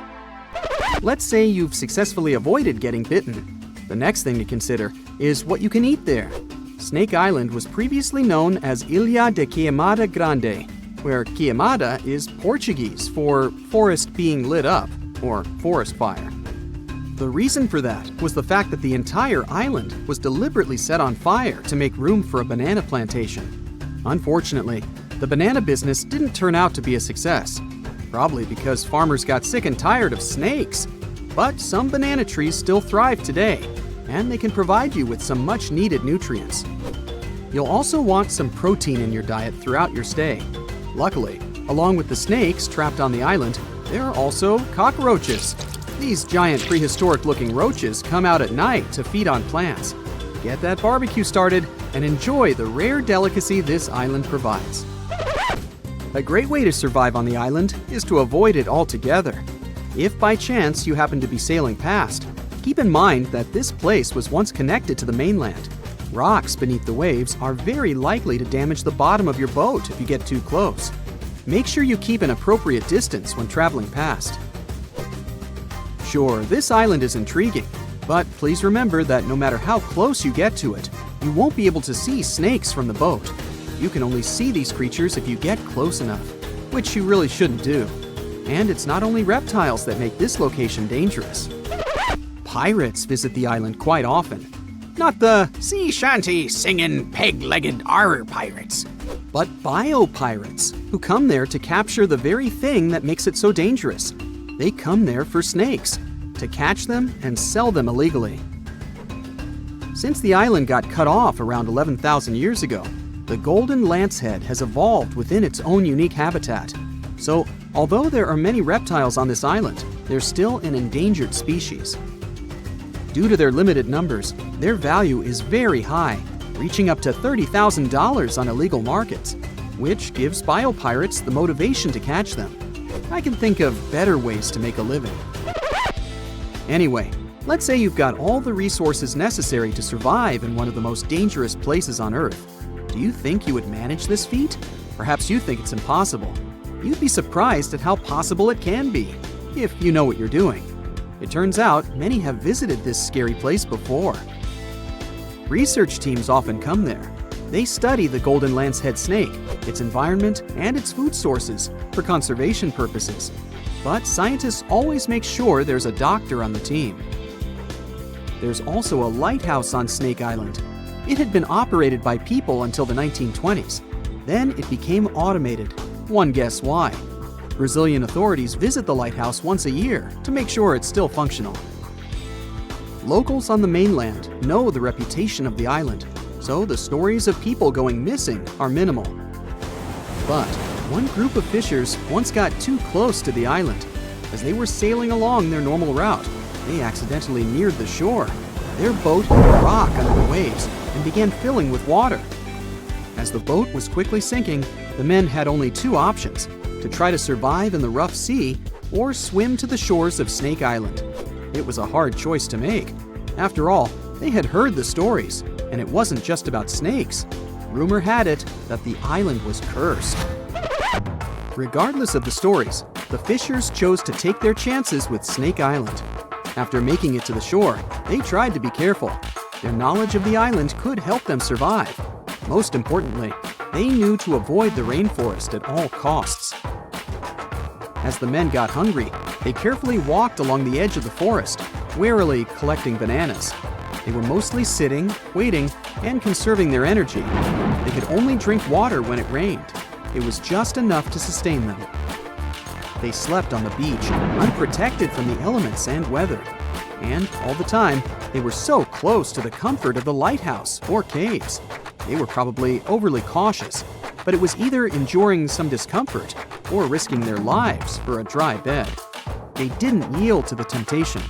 Speaker 2: Let's say you've successfully avoided getting bitten. The next thing to consider is what you can eat there. Snake Island was previously known as Ilha de Queimada Grande, where queimada is Portuguese for forest being lit up, or forest fire. The reason for that was the fact that the entire island was deliberately set on fire to make room for a banana plantation. Unfortunately, the banana business didn't turn out to be a success, probably because farmers got sick and tired of snakes. But some banana trees still thrive today, and they can provide you with some much-needed nutrients. You'll also want some protein in your diet throughout your stay. Luckily, along with the snakes trapped on the island, there are also cockroaches. These giant prehistoric-looking roaches come out at night to feed on plants. Get that barbecue started and enjoy the rare delicacy this island provides. A great way to survive on the island is to avoid it altogether. If by chance you happen to be sailing past, keep in mind that this place was once connected to the mainland. Rocks beneath the waves are very likely to damage the bottom of your boat if you get too close. make sure you keep an appropriate distance when traveling past. Sure, this island is intriguing, but please remember that no matter how close you get to it, you won't be able to see snakes from the boat. You can only see these creatures if you get close enough, which you really shouldn't do. And it's not only reptiles that make this location dangerous. Pirates visit the island quite often. Not the sea shanty singing peg-legged arr pirates, but bio-pirates who come there to capture the very thing that makes it so dangerous. They come there for snakes, to catch them and sell them illegally. Since the island got cut off around 11,000 years ago, the golden lancehead has evolved within its own unique habitat. So, although there are many reptiles on this island, they're still an endangered species. Due to their limited numbers, their value is very high, reaching up to $30,000 on illegal markets, which gives biopirates the motivation to catch them. I can think of better ways to make a living. Anyway, let's say you've got all the resources necessary to survive in one of the most dangerous places on Earth. Do you think you would manage this feat? Perhaps you think it's impossible. You'd be surprised at how possible it can be, if you know what you're doing. It turns out many have visited this scary place before. Research teams often come there. They study the golden lancehead snake, its environment, and its food sources for conservation purposes. But scientists always make sure there's a doctor on the team. There's also a lighthouse on Snake Island. It had been operated by people until the 1920s. Then it became automated. One guess why. Brazilian authorities visit the lighthouse once a year to make sure it's still functional. Locals on the mainland know the reputation of the island, so the stories of people going missing are minimal. But one group of fishers once got too close to the island. As they were sailing along their normal route, they accidentally neared the shore. Their boat hit a rock under the waves and began filling with water. As the boat was quickly sinking, the men had only two options: to try to survive in the rough sea or swim to the shores of Snake Island. It was a hard choice to make. After all, they had heard the stories, and it wasn't just about snakes. Rumor had it that the island was cursed. Regardless of the stories, the fishers chose to take their chances with Snake Island. After making it to the shore, they tried to be careful. Their knowledge of the island could help them survive. Most importantly, they knew to avoid the rainforest at all costs. As the men got hungry, they carefully walked along the edge of the forest, warily collecting bananas. They were mostly sitting, waiting, and conserving their energy. They could only drink water when it rained. It was just enough to sustain them. They slept on the beach, unprotected from the elements and weather. And all the time, they were so close to the comfort of the lighthouse or caves. They were probably overly cautious, but it was either enduring some discomfort or risking their lives for a dry bed. They didn't yield to the temptation.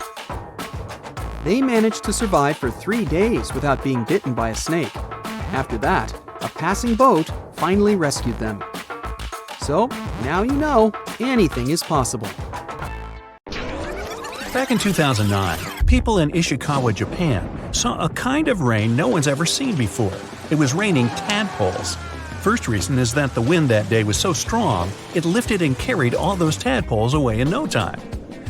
Speaker 2: They managed to survive for 3 days without being bitten by a snake. After that, a passing boat finally rescued them. So, now you know, anything is possible.
Speaker 1: Back in 2009, people in Ishikawa, Japan, saw a kind of rain no one's ever seen before. It was raining tadpoles. First reason is that the wind that day was so strong, it lifted and carried all those tadpoles away in no time.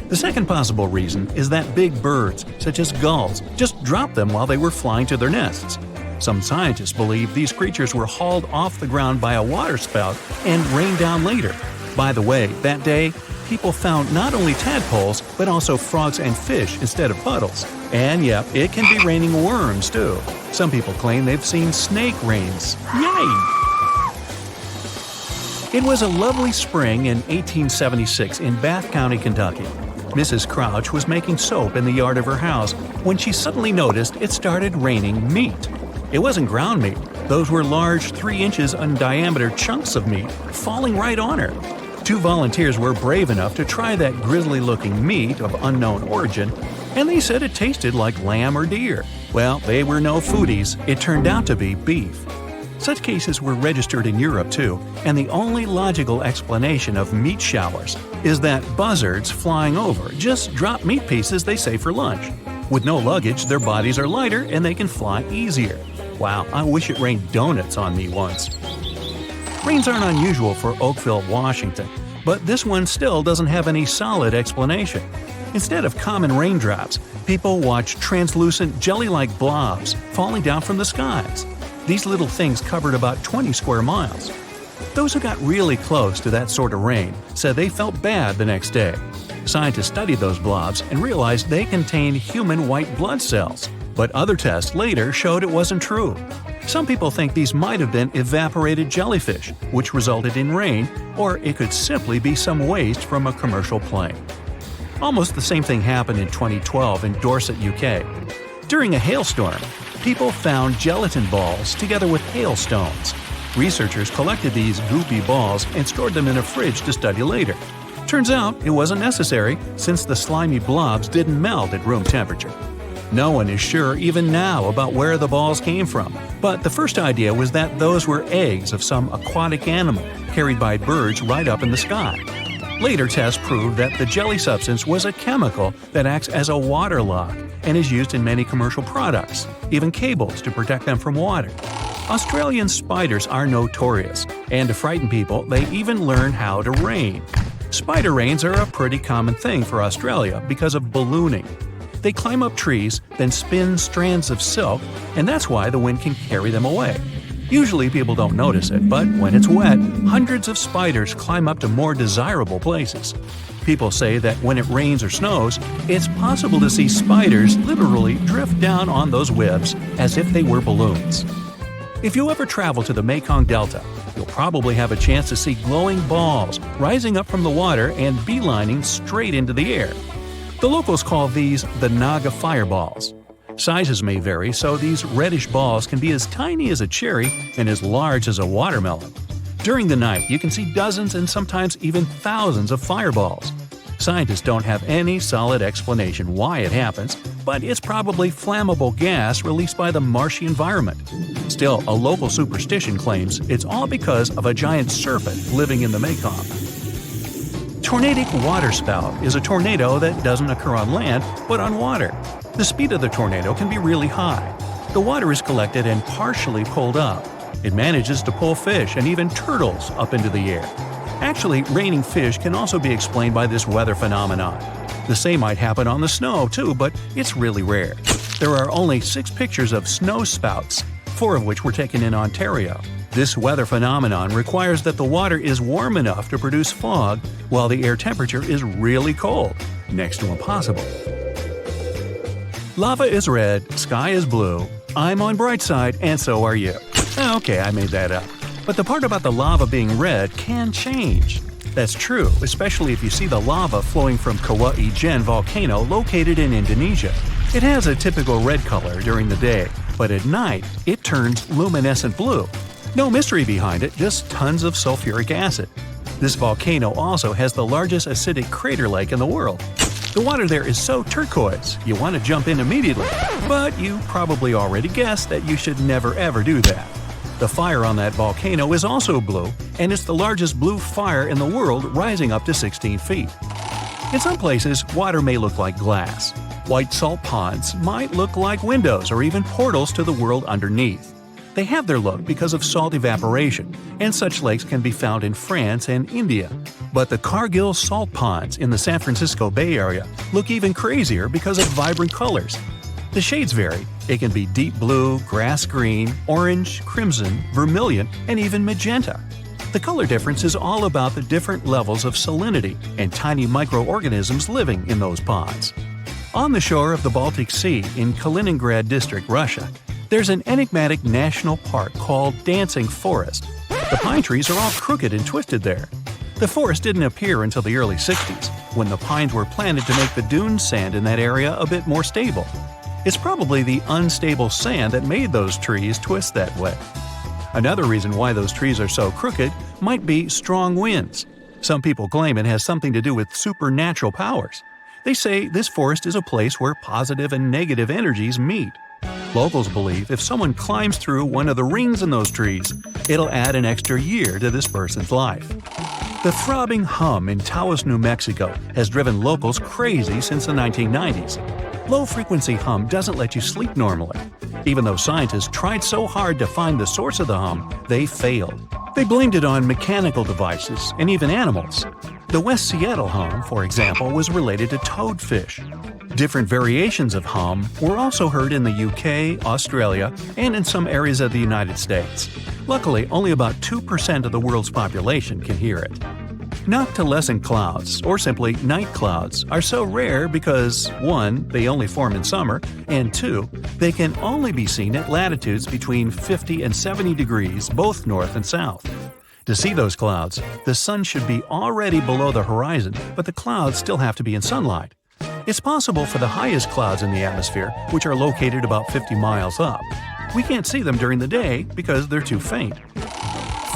Speaker 1: The second possible reason is that big birds, such as gulls, just dropped them while they were flying to their nests. Some scientists believe these creatures were hauled off the ground by a waterspout and rained down later. By the way, that day, people found not only tadpoles, but also frogs and fish instead of puddles. And yep, it can be raining worms too. Some people claim they've seen snake rains. Yay! It was a lovely spring in 1876 in Bath County, Kentucky. Mrs. Crouch was making soap in the yard of her house when she suddenly noticed it started raining meat. It wasn't ground meat. Those were large 3 inches in diameter chunks of meat falling right on her. 2 volunteers were brave enough to try that grisly-looking meat of unknown origin, and they said it tasted like lamb or deer. Well, they were no foodies. It turned out to be beef. Such cases were registered in Europe too, and the only logical explanation of meat showers is that buzzards flying over just drop meat pieces they save for lunch. With no luggage, their bodies are lighter and they can fly easier. Wow, I wish it rained donuts on me once. Rains aren't unusual for Oakville, Washington, but this one still doesn't have any solid explanation. Instead of common raindrops, people watch translucent jelly-like blobs falling down from the skies. These little things covered about 20 square miles. Those who got really close to that sort of rain said they felt bad the next day. Scientists studied those blobs and realized they contained human white blood cells, but other tests later showed it wasn't true. Some people think these might have been evaporated jellyfish, which resulted in rain, or it could simply be some waste from a commercial plane. Almost the same thing happened in 2012 in Dorset, UK. During a hailstorm, people found gelatin balls together with hailstones. Researchers collected these goopy balls and stored them in a fridge to study later. Turns out it wasn't necessary, since the slimy blobs didn't melt at room temperature. No one is sure even now about where the balls came from, but the first idea was that those were eggs of some aquatic animal carried by birds right up in the sky. Later tests proved that the jelly substance was a chemical that acts as a water lock and is used in many commercial products, even cables to protect them from water. Australian spiders are notorious, and to frighten people, they even learn how to rain. Spider rains are a pretty common thing for Australia because of ballooning. They climb up trees, then spin strands of silk, and that's why the wind can carry them away. Usually people don't notice it, but when it's wet, hundreds of spiders climb up to more desirable places. People say that when it rains or snows, it's possible to see spiders literally drift down on those webs as if they were balloons. If you ever travel to the Mekong Delta, you'll probably have a chance to see glowing balls rising up from the water and beelining straight into the air. The locals call these the Naga fireballs. Sizes may vary, so these reddish balls can be as tiny as a cherry and as large as a watermelon. During the night, you can see dozens and sometimes even thousands of fireballs. Scientists don't have any solid explanation why it happens, but it's probably flammable gas released by the marshy environment. Still, a local superstition claims it's all because of a giant serpent living in the Mekong. Tornadic waterspout is a tornado that doesn't occur on land, but on water. The speed of the tornado can be really high. The water is collected and partially pulled up. It manages to pull fish and even turtles up into the air. Actually, raining fish can also be explained by this weather phenomenon. The same might happen on the snow too, but it's really rare. There are only 6 pictures of snow spouts, 4 of which were taken in Ontario. This weather phenomenon requires that the water is warm enough to produce fog while the air temperature is really cold, next to impossible. Lava is red, sky is blue, I'm on bright side, and so are you. Okay, I made that up. But the part about the lava being red can change. That's true, especially if you see the lava flowing from Kauai Gen volcano located in Indonesia. It has a typical red color during the day, but at night it turns luminescent blue. No mystery behind it, just tons of sulfuric acid. This volcano also has the largest acidic crater lake in the world. The water there is so turquoise, you want to jump in immediately, but you probably already guessed that you should never ever do that. The fire on that volcano is also blue, and it's the largest blue fire in the world, rising up to 16 feet. In some places, water may look like glass. White salt ponds might look like windows or even portals to the world underneath. They have their look because of salt evaporation, and such lakes can be found in France and India. But the Cargill salt ponds in the San Francisco Bay Area look even crazier because of vibrant colors. The shades vary. It can be deep blue, grass green, orange, crimson, vermilion, and even magenta. The color difference is all about the different levels of salinity and tiny microorganisms living in those ponds. On the shore of the Baltic Sea in Kaliningrad District, Russia, there's an enigmatic national park called Dancing Forest. The pine trees are all crooked and twisted there. The forest didn't appear until the early 60s, when the pines were planted to make the dune sand in that area a bit more stable. It's probably the unstable sand that made those trees twist that way. Another reason why those trees are so crooked might be strong winds. Some people claim it has something to do with supernatural powers. They say this forest is a place where positive and negative energies meet. Locals believe if someone climbs through one of the rings in those trees, it'll add an extra year to this person's life. The throbbing hum in Taos, New Mexico has driven locals crazy since the 1990s. Low-frequency hum doesn't let you sleep normally. Even though scientists tried so hard to find the source of the hum, they failed. They blamed it on mechanical devices and even animals. The West Seattle hum, for example, was related to toadfish. Different variations of hum were also heard in the UK, Australia, and in some areas of the United States. Luckily, only about 2% of the world's population can hear it. Noctilescent clouds, or simply night clouds, are so rare because 1. They only form in summer, and 2. They can only be seen at latitudes between 50 and 70 degrees, both north and south. To see those clouds, the sun should be already below the horizon, but the clouds still have to be in sunlight. It's possible for the highest clouds in the atmosphere, which are located about 50 miles up. We can't see them during the day because they're too faint.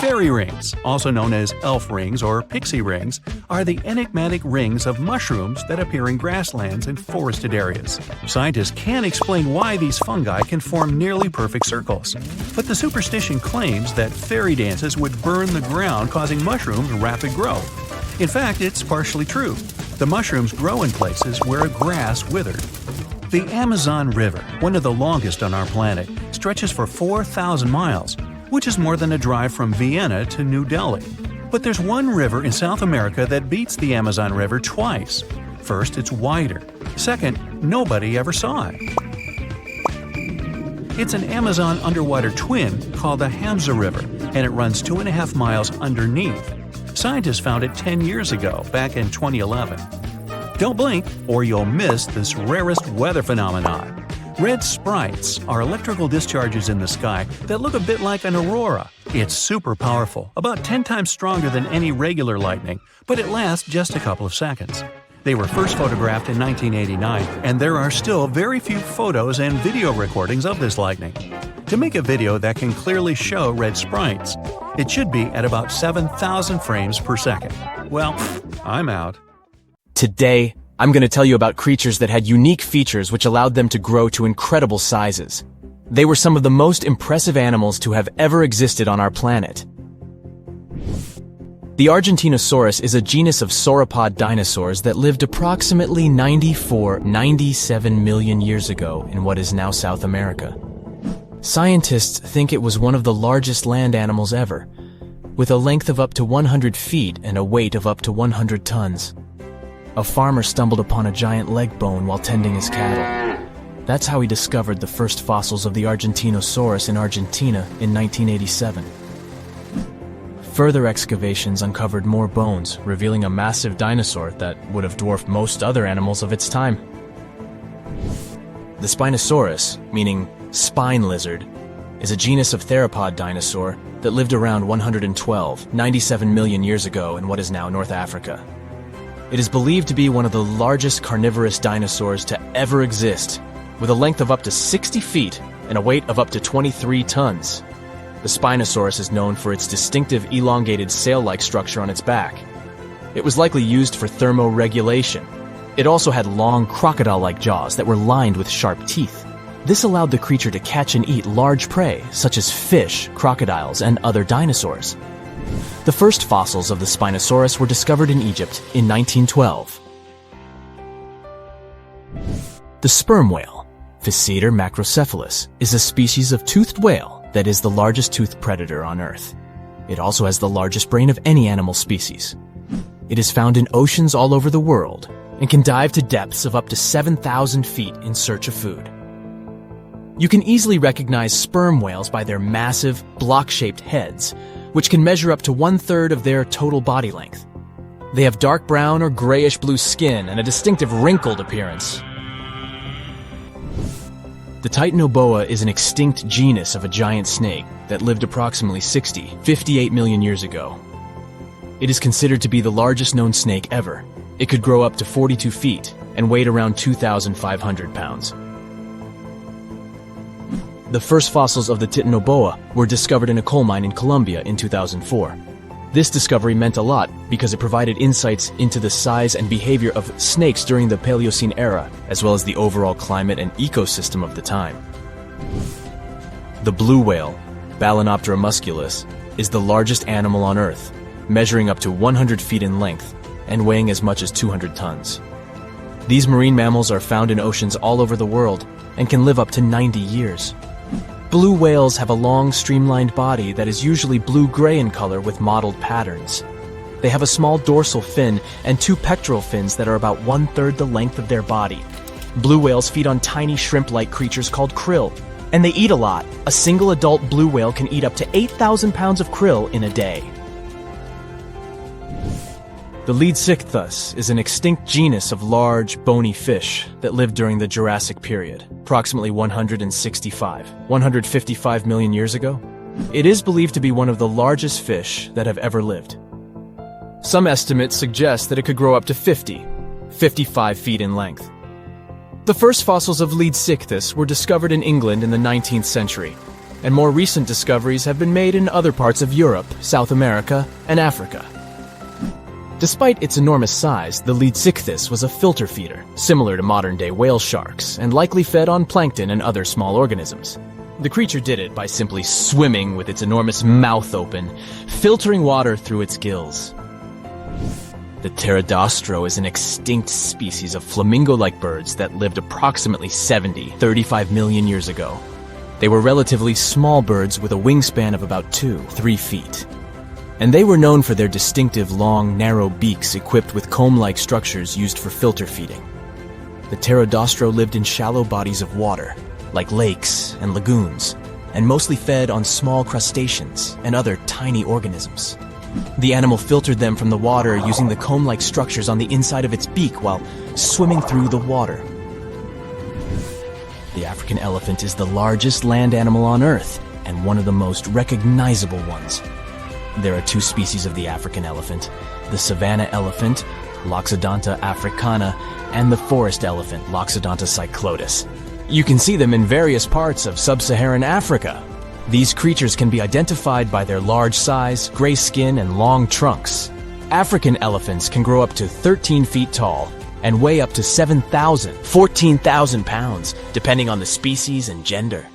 Speaker 1: Fairy rings, also known as elf rings or pixie rings, are the enigmatic rings of mushrooms that appear in grasslands and forested areas. Scientists can't explain why these fungi can form nearly perfect circles. But the superstition claims that fairy dances would burn the ground, causing mushrooms rapid growth. In fact, it's partially true. The mushrooms grow in places where grass withered. The Amazon River, one of the longest on our planet, stretches for 4,000 miles, which is more than a drive from Vienna to New Delhi. But there's one river in South America that beats the Amazon River twice. First, it's wider. Second, nobody ever saw it. It's an Amazon underwater twin called the Hamza River, and it runs 2.5 miles underneath. Scientists found it 10 years ago, back in 2011. Don't blink, or you'll miss this rarest weather phenomenon. Red sprites are electrical discharges in the sky that look a bit like an aurora. It's super powerful, about 10 times stronger than any regular lightning, but it lasts just a couple of seconds. They were first photographed in 1989, and there are still very few photos and video recordings of this lightning. To make a video that can clearly show red sprites, it should be at about 7,000 frames per second. Well, I'm out.
Speaker 3: Today, I'm going to tell you about creatures that had unique features which allowed them to grow to incredible sizes. They were some of the most impressive animals to have ever existed on our planet. The Argentinosaurus is a genus of sauropod dinosaurs that lived approximately 97 million years ago in what is now South America. Scientists think it was one of the largest land animals ever, with a length of up to 100 feet and a weight of up to 100 tons. A farmer stumbled upon a giant leg bone while tending his cattle. That's how he discovered the first fossils of the Argentinosaurus in Argentina in 1987. Further excavations uncovered more bones, revealing a massive dinosaur that would have dwarfed most other animals of its time. The Spinosaurus, meaning spine lizard, is a genus of theropod dinosaur that lived around 97 million years ago in what is now North Africa. It is believed to be one of the largest carnivorous dinosaurs to ever exist, with a length of up to 60 feet and a weight of up to 23 tons. The Spinosaurus is known for its distinctive elongated sail-like structure on its back. It was likely used for thermoregulation. It also had long crocodile-like jaws that were lined with sharp teeth. This allowed the creature to catch and eat large prey, such as fish, crocodiles, and other dinosaurs. The first fossils of the Spinosaurus were discovered in Egypt in 1912. The sperm whale, Physeter macrocephalus, is a species of toothed whale that is the largest toothed predator on Earth. It also has the largest brain of any animal species. It is found in oceans all over the world and can dive to depths of up to 7,000 feet in search of food. You can easily recognize sperm whales by their massive, block-shaped heads, which can measure up to 1/3 of their total body length. They have dark brown or grayish-blue skin and a distinctive wrinkled appearance. The Titanoboa is an extinct genus of a giant snake that lived approximately 58 million years ago. It is considered to be the largest known snake ever. It could grow up to 42 feet and weighed around 2,500 pounds. The first fossils of the Titanoboa were discovered in a coal mine in Colombia in 2004. This discovery meant a lot because it provided insights into the size and behavior of snakes during the Paleocene era, as well as the overall climate and ecosystem of the time. The blue whale, Balænoptera musculus, is the largest animal on Earth, measuring up to 100 feet in length and weighing as much as 200 tons. These marine mammals are found in oceans all over the world and can live up to 90 years. Blue whales have a long, streamlined body that is usually blue-gray in color with mottled patterns. They have a small dorsal fin and 2 pectoral fins that are about 1/3 the length of their body. Blue whales feed on tiny shrimp-like creatures called krill, and they eat a lot. A single adult blue whale can eat up to 8,000 pounds of krill in a day. The Leadsichthus is an extinct genus of large, bony fish that lived during the Jurassic period, approximately 155 million years ago. It is believed to be one of the largest fish that have ever lived. Some estimates suggest that it could grow up to 55 feet in length. The first fossils of Leadsichthus were discovered in England in the 19th century, and more recent discoveries have been made in other parts of Europe, South America, and Africa. Despite its enormous size, the Leadsichthus was a filter feeder, similar to modern-day whale sharks, and likely fed on plankton and other small organisms. The creature did it by simply swimming with its enormous mouth open, filtering water through its gills. The pterodostro is an extinct species of flamingo-like birds that lived approximately 35 million years ago. They were relatively small birds with a wingspan of about 2-3 feet. And they were known for their distinctive long, narrow beaks equipped with comb-like structures used for filter feeding. The pterodostro lived in shallow bodies of water, like lakes and lagoons, and mostly fed on small crustaceans and other tiny organisms. The animal filtered them from the water using the comb-like structures on the inside of its beak while swimming through the water. The African elephant is the largest land animal on Earth and one of the most recognizable ones. There are 2 species of the African elephant, the savanna elephant, Loxodonta africana, and the forest elephant, Loxodonta cyclotis. You can see them in various parts of sub-Saharan Africa. These creatures can be identified by their large size, gray skin, and long trunks. African elephants can grow up to 13 feet tall and weigh up to 14,000 pounds, depending on the species and gender.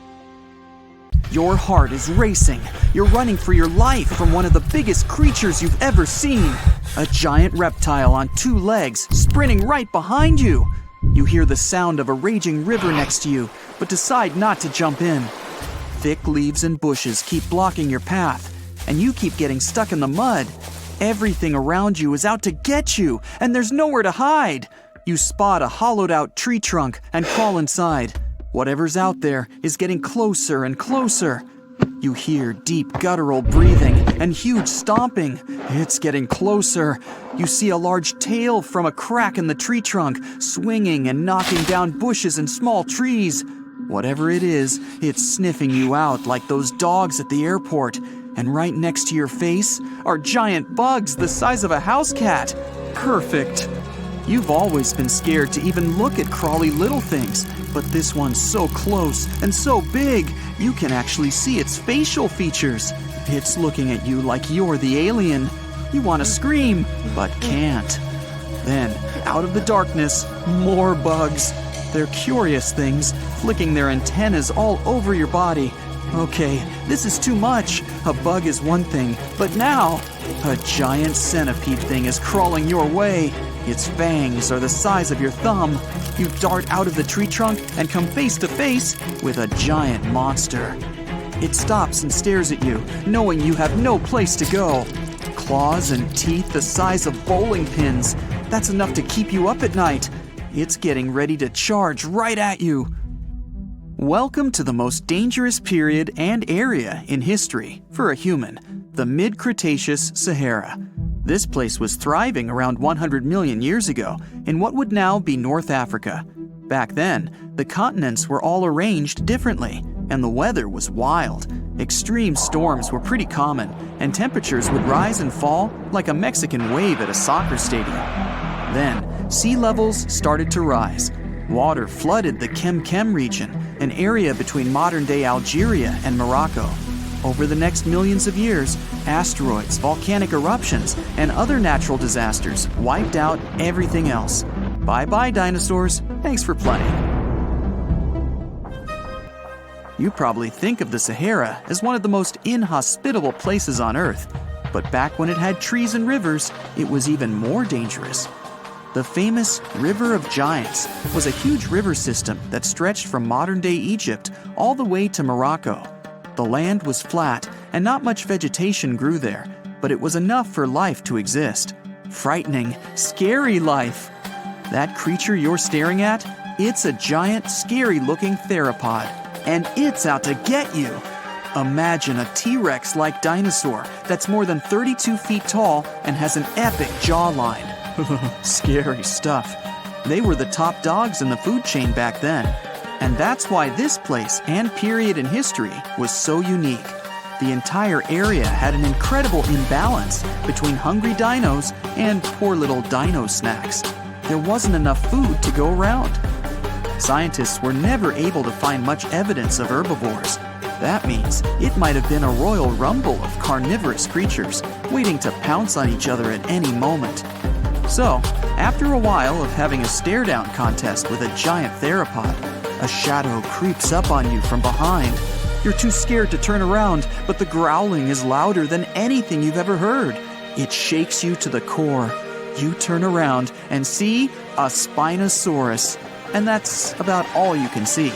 Speaker 2: Your heart is racing. You're running for your life from one of the biggest creatures you've ever seen. A giant reptile on 2 legs, sprinting right behind you. You hear the sound of a raging river next to you, but decide not to jump in. Thick leaves and bushes keep blocking your path, and you keep getting stuck in the mud. Everything around you is out to get you, and there's nowhere to hide. You spot a hollowed-out tree trunk and crawl inside. Whatever's out there is getting closer and closer. You hear deep guttural breathing and huge stomping. It's getting closer. You see a large tail from a crack in the tree trunk, swinging and knocking down bushes and small trees. Whatever it is, it's sniffing you out like those dogs at the airport. And right next to your face are giant bugs the size of a house cat. Perfect. You've always been scared to even look at crawly little things, but this one's so close and so big, you can actually see its facial features. It's looking at you like you're the alien. You want to scream, but can't. Then, out of the darkness, more bugs. They're curious things, flicking their antennas all over your body. Okay, this is too much. A bug is one thing, but now, a giant centipede thing is crawling your way. Its fangs are the size of your thumb. You dart out of the tree trunk and come face to face with a giant monster. It stops and stares at you, knowing you have no place to go. Claws and teeth the size of bowling pins. That's enough to keep you up at night. It's getting ready to charge right at you. Welcome to the most dangerous period and area in history for a human, the mid-cretaceous Sahara. This place was thriving around 100 million years ago in what would now be North Africa. Back then, the continents were all arranged differently, and the weather was wild. Extreme storms were pretty common, and temperatures would rise and fall like a Mexican wave at a soccer stadium. Then, sea levels started to rise. Water flooded the chem region, an area between modern-day Algeria and Morocco. Over the next millions of years, asteroids, volcanic eruptions, and other natural disasters wiped out everything else. Bye-bye, dinosaurs. Thanks for playing. You probably think of the Sahara as one of the most inhospitable places on Earth. But back when it had trees and rivers, it was even more dangerous. The famous River of Giants was a huge river system that stretched from modern-day Egypt all the way to Morocco. The land was flat and not much vegetation grew there, but it was enough for life to exist. Frightening, scary life. That creature you're staring at, it's a giant, scary-looking theropod, and it's out to get you. Imagine a T-Rex-like dinosaur that's more than 32 feet tall and has an epic jawline. Scary stuff. They were the top dogs in the food chain back then. And that's why this place and period in history was so unique. The entire area had an incredible imbalance between hungry dinos and poor little dino snacks. There wasn't enough food to go around. Scientists were never able to find much evidence of herbivores. That means it might have been a royal rumble of carnivorous creatures waiting to pounce on each other at any moment. So, after a while of having a stare-down contest with a giant theropod, a shadow creeps up on you from behind. You're too scared to turn around, but the growling is louder than anything you've ever heard. It shakes you to the core. You turn around and see a Spinosaurus, and that's about all you can see.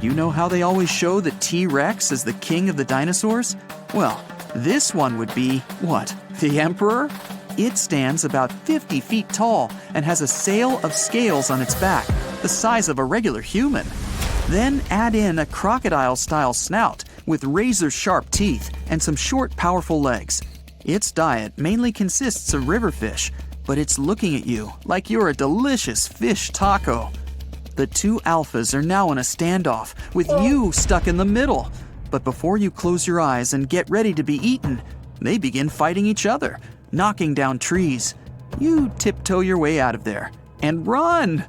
Speaker 2: You know how they always show the T-Rex as the king of the dinosaurs? Well, this one would be, what, the emperor? It stands about 50 feet tall and has a sail of scales on its back, the size of a regular human. Then add in a crocodile-style snout with razor-sharp teeth and some short, powerful legs. Its diet mainly consists of river fish, but it's looking at you like you're a delicious fish taco. The two alphas are now in a standoff, with you stuck in the middle. But before you close your eyes and get ready to be eaten, they begin fighting each other, knocking down trees. You tiptoe your way out of there and run.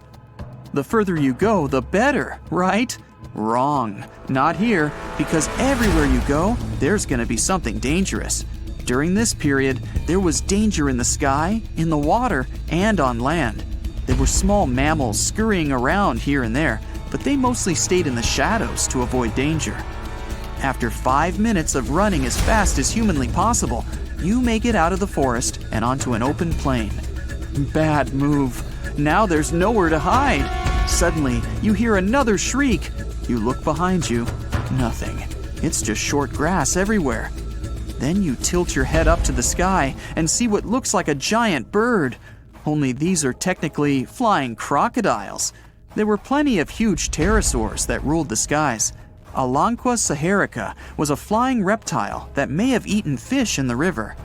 Speaker 2: The further you go, the better, right? Wrong. Not here, because everywhere you go, there's going to be something dangerous. During this period, there was danger in the sky, in the water, and on land. There were small mammals scurrying around here and there, but they mostly stayed in the shadows to avoid danger. After 5 minutes of running as fast as humanly possible, you make it out of the forest and onto an open plain. Bad move. Now there's nowhere to hide. Suddenly, you hear another shriek. You look behind you. Nothing. It's just short grass everywhere. Then you tilt your head up to the sky and see what looks like a giant bird. Only these are technically flying crocodiles. There were plenty of huge pterosaurs that ruled the skies. Alanqua saharica was a flying reptile that may have eaten fish in the river.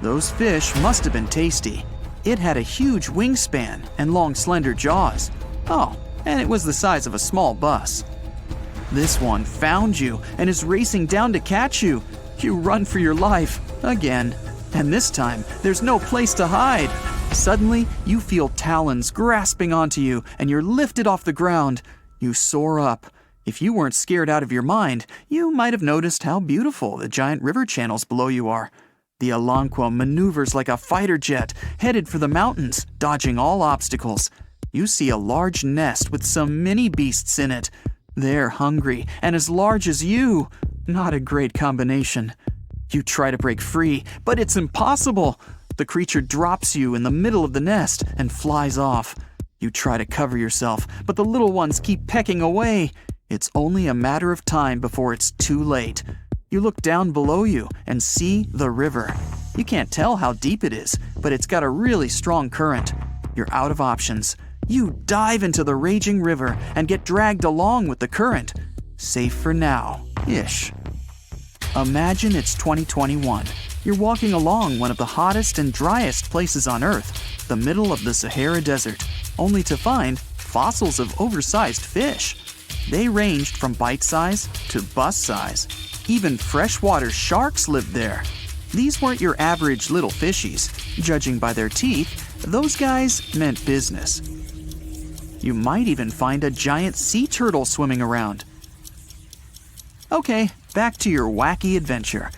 Speaker 2: Those fish must have been tasty. It had a huge wingspan and long, slender jaws. Oh, and it was the size of a small bus. This one found you and is racing down to catch you. You run for your life, again. And this time, there's no place to hide. Suddenly, you feel talons grasping onto you and you're lifted off the ground. You soar up. If you weren't scared out of your mind, you might have noticed how beautiful the giant river channels below you are. The Alanqua maneuvers like a fighter jet, headed for the mountains, dodging all obstacles. You see a large nest with some mini beasts in it. They're hungry and as large as you. Not a great combination. You try to break free, but it's impossible. The creature drops you in the middle of the nest and flies off. You try to cover yourself, but the little ones keep pecking away. It's only a matter of time before it's too late. You look down below you and see the river. You can't tell how deep it is, but it's got a really strong current. You're out of options. You dive into the raging river and get dragged along with the current. Safe for now-ish. Imagine it's 2021. You're walking along one of the hottest and driest places on Earth, the middle of the Sahara Desert, only to find fossils of oversized fish. They ranged from bite size to bus size. Even freshwater sharks lived there. These weren't your average little fishies. Judging by their teeth, those guys meant business. You might even find a giant sea turtle swimming around. Okay, back to your wacky adventure.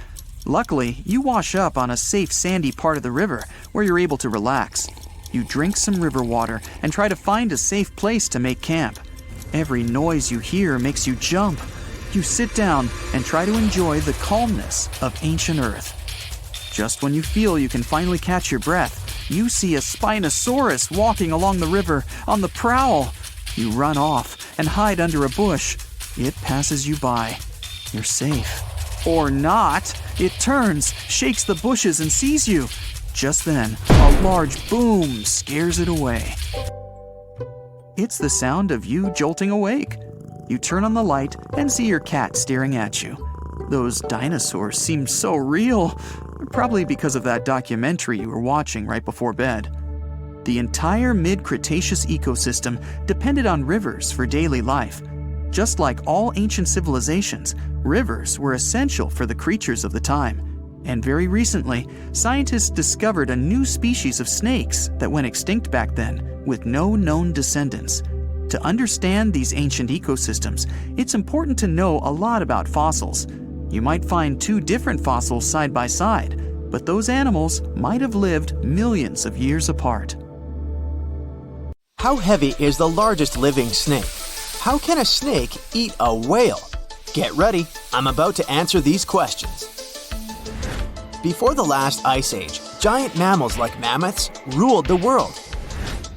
Speaker 2: Luckily, you wash up on a safe sandy part of the river where you're able to relax. You drink some river water and try to find a safe place to make camp. Every noise you hear makes you jump. You sit down and try to enjoy the calmness of ancient Earth. Just when you feel you can finally catch your breath, You see a Spinosaurus walking along the river on the prowl. You run off and hide under a bush. It passes you by. You're safe. Or not. It turns, shakes the bushes, and sees you. Just then, a large boom scares it away. It's the sound of you jolting awake. You turn on the light and see your cat staring at you. Those dinosaurs seem so real, probably because of that documentary you were watching right before bed. The entire mid-cretaceous ecosystem depended on rivers for daily life. Just like all ancient civilizations, rivers were essential for the creatures of the time. And very recently, scientists discovered a new species of snakes that went extinct back then, with no known descendants. To understand these ancient ecosystems, it's important to know a lot about fossils. You might find two different fossils side by side, but those animals might have lived millions of years apart.
Speaker 4: How heavy is the largest living snake? How can a snake eat a whale? Get ready, I'm about to answer these questions. Before the last ice age, giant mammals like mammoths ruled the world.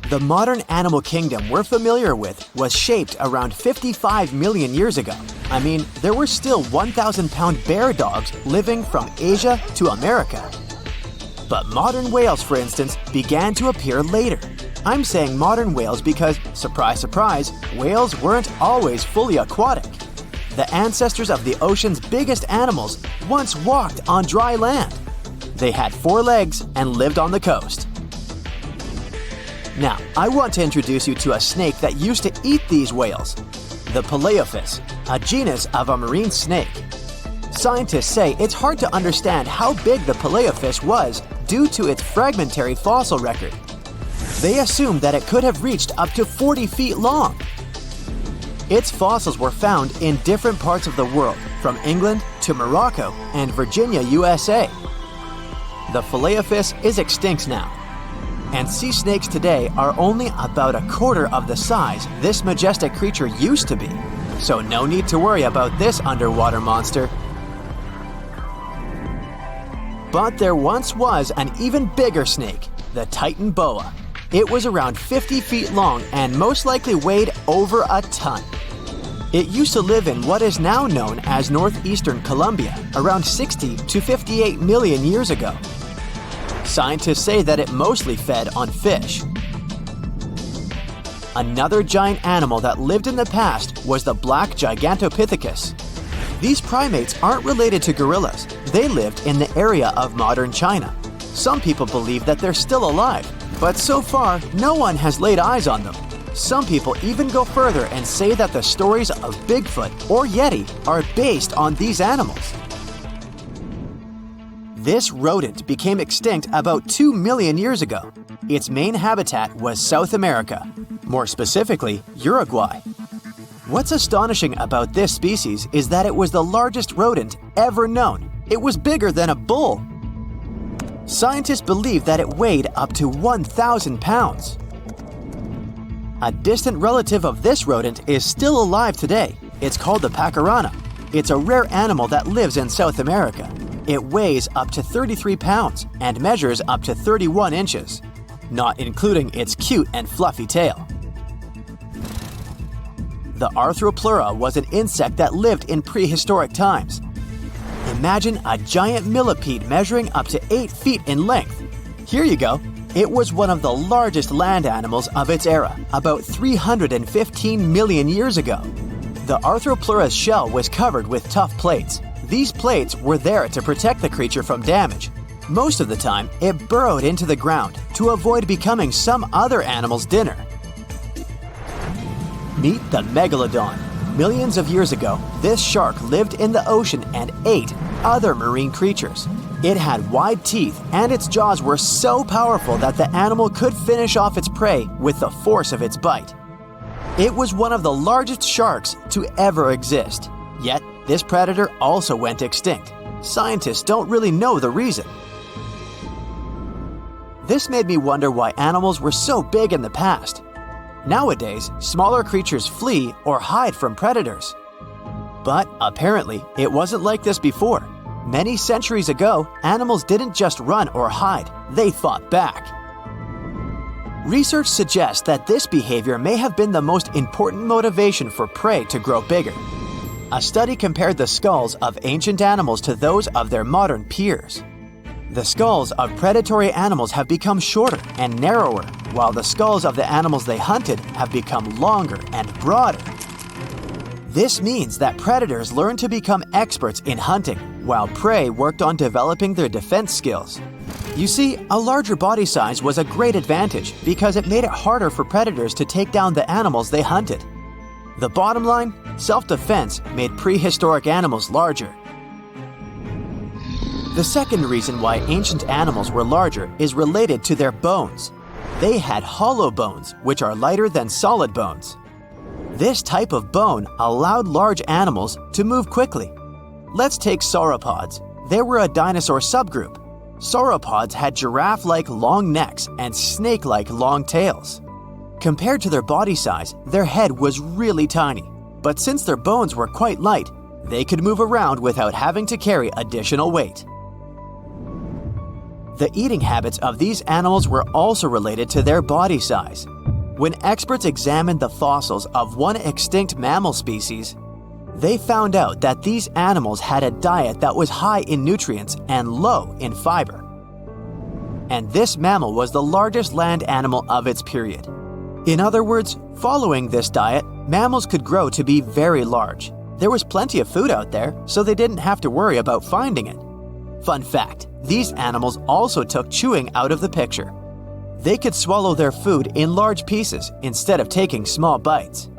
Speaker 4: The modern animal kingdom we're familiar with was shaped around 55 million years ago. I mean, there were still 1,000-pound bear dogs living from Asia to America. But modern whales, for instance, began to appear later. I'm saying modern whales because, surprise, surprise, whales weren't always fully aquatic. The ancestors of the ocean's biggest animals once walked on dry land. They had 4 legs and lived on the coast. Now, I want to introduce you to a snake that used to eat these whales, the Paleophis, a genus of a marine snake. Scientists say it's hard to understand how big the Paleophis was due to its fragmentary fossil record. They assumed that it could have reached up to 40 feet long. Its fossils were found in different parts of the world, from England to Morocco and Virginia, USA. The Paleophis is extinct now, and sea snakes today are only about a quarter of the size this majestic creature used to be. So no need to worry about this underwater monster. But there once was an even bigger snake, the Titan boa. It was around 50 feet long and most likely weighed over a ton. It used to live in what is now known as northeastern Colombia around 60 to 58 million years ago. Scientists say that it mostly fed on fish. Another giant animal that lived in the past was the black Gigantopithecus. These primates aren't related to gorillas. They lived in the area of modern China. Some people believe that they're still alive, but so far, no one has laid eyes on them. Some people even go further and say that the stories of Bigfoot or Yeti are based on these animals. This rodent became extinct about 2 million years ago. Its main habitat was South America, more specifically, Uruguay. What's astonishing about this species is that it was the largest rodent ever known. It was bigger than a bull. Scientists believe that it weighed up to 1,000 pounds. A distant relative of this rodent is still alive today. It's called the pacarana. It's a rare animal that lives in South America. It weighs up to 33 pounds and measures up to 31 inches, not including its cute and fluffy tail. The Arthropleura was an insect that lived in prehistoric times. Imagine a giant millipede measuring up to 8 feet in length. Here you go. It was one of the largest land animals of its era, about 315 million years ago. The Arthropleura's shell was covered with tough plates. These plates were there to protect the creature from damage. Most of the time, it burrowed into the ground to avoid becoming some other animal's dinner. Meet the megalodon. Millions of years ago, this shark lived in the ocean and ate other marine creatures. It had wide teeth, and its jaws were so powerful that the animal could finish off its prey with the force of its bite. It was one of the largest sharks to ever exist. Yet, this predator also went extinct. Scientists don't really know the reason. This made me wonder why animals were so big in the past. Nowadays, smaller creatures flee or hide from predators. But apparently, it wasn't like this before. Many centuries ago, animals didn't just run or hide, they fought back. Research suggests that this behavior may have been the most important motivation for prey to grow bigger. A study compared the skulls of ancient animals to those of their modern peers. The skulls of predatory animals have become shorter and narrower, while the skulls of the animals they hunted have become longer and broader. This means that predators learned to become experts in hunting, while prey worked on developing their defense skills. You see, a larger body size was a great advantage because it made it harder for predators to take down the animals they hunted. The bottom line, self-defense made prehistoric animals larger. The second reason why ancient animals were larger is related to their bones. They had hollow bones, which are lighter than solid bones. This type of bone allowed large animals to move quickly. Let's take sauropods. They were a dinosaur subgroup. Sauropods had giraffe-like long necks and snake-like long tails. Compared to their body size, their head was really tiny. But since their bones were quite light, they could move around without having to carry additional weight. The eating habits of these animals were also related to their body size. When experts examined the fossils of one extinct mammal species, they found out that these animals had a diet that was high in nutrients and low in fiber. And this mammal was the largest land animal of its period. In other words, following this diet, mammals could grow to be very large. There was plenty of food out there, so they didn't have to worry about finding it. Fun fact, these animals also took chewing out of the picture. They could swallow their food in large pieces instead of taking small bites.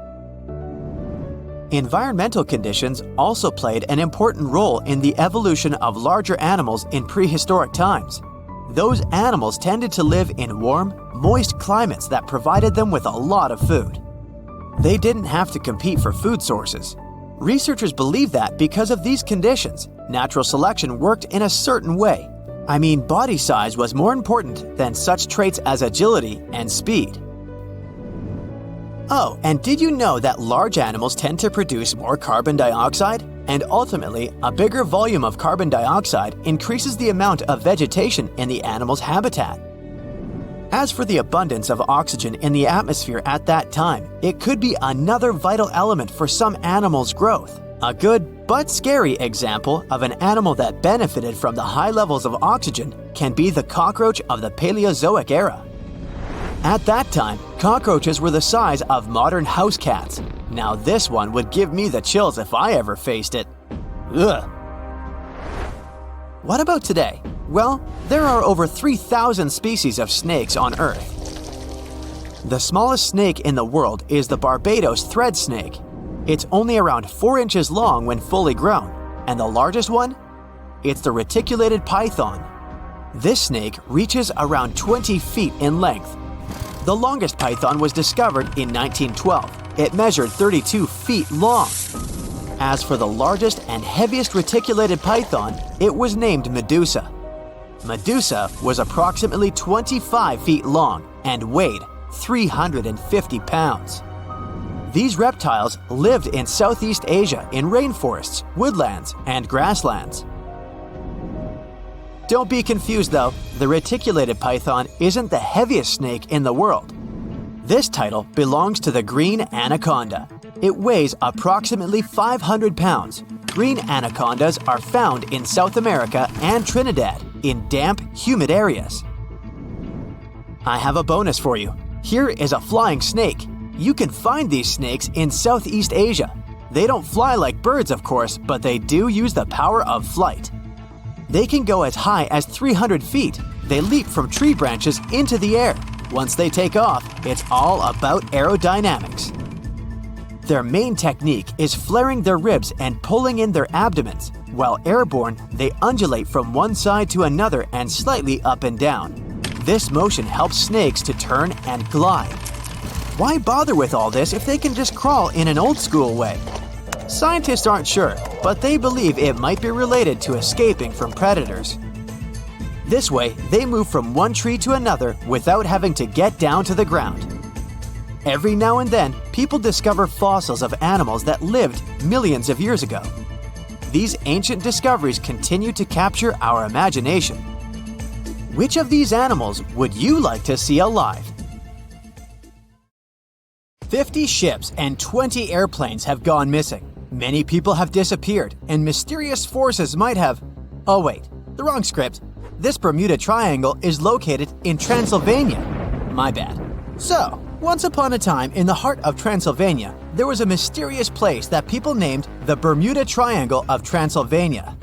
Speaker 4: Environmental conditions also played an important role in the evolution of larger animals in prehistoric times. Those animals tended to live in warm, moist climates that provided them with a lot of food. They didn't have to compete for food sources. Researchers believe that because of these conditions, natural selection worked in a certain way. I mean, body size was more important than such traits as agility and speed. Oh, and did you know that large animals tend to produce more carbon dioxide? And ultimately, a bigger volume of carbon dioxide increases the amount of vegetation in the animal's habitat. As for the abundance of oxygen in the atmosphere at that time, it could be another vital element for some animals' growth. A good but scary example of an animal that benefited from the high levels of oxygen can be the cockroach of the Paleozoic era. At that time, cockroaches were the size of modern house cats. Now this one would give me the chills if I ever faced it. Ugh. What about today? Well, there are over 3,000 species of snakes on Earth. The smallest snake in the world is the Barbados thread snake. It's only around 4 inches long when fully grown, and the largest one? It's the reticulated python. This snake reaches around 20 feet in length. The longest python was discovered in 1912. It measured 32 feet long. As for the largest and heaviest reticulated python, it was named Medusa. Medusa was approximately 25 feet long and weighed 350 pounds. These reptiles lived in Southeast Asia in rainforests, woodlands, and grasslands. Don't be confused though, the reticulated python isn't the heaviest snake in the world. This title belongs to the green anaconda. It weighs approximately 500 pounds. Green anacondas are found in South America and Trinidad in damp, humid areas. I have a bonus for you. Here is a flying snake. You can find these snakes in Southeast Asia. They don't fly like birds, of course, but they do use the power of flight. They can go as high as 300 feet. They leap from tree branches into the air. Once they take off, it's all about aerodynamics. Their main technique is flaring their ribs and pulling in their abdomens. While airborne, they undulate from one side to another and slightly up and down. This motion helps snakes to turn and glide. Why bother with all this if they can just crawl in an old-school way? Scientists aren't sure, but they believe it might be related to escaping from predators. This way, they move from one tree to another without having to get down to the ground. Every now and then, people discover fossils of animals that lived millions of years ago. These ancient discoveries continue to capture our imagination. Which of these animals would you like to see alive? 50 ships and 20 airplanes have gone missing. Many people have disappeared, and mysterious forces might have... Oh wait, the wrong script. This Bermuda Triangle is located in Transylvania. My bad. So, once upon a time in the heart of Transylvania, there was a mysterious place that people named the Bermuda Triangle of Transylvania.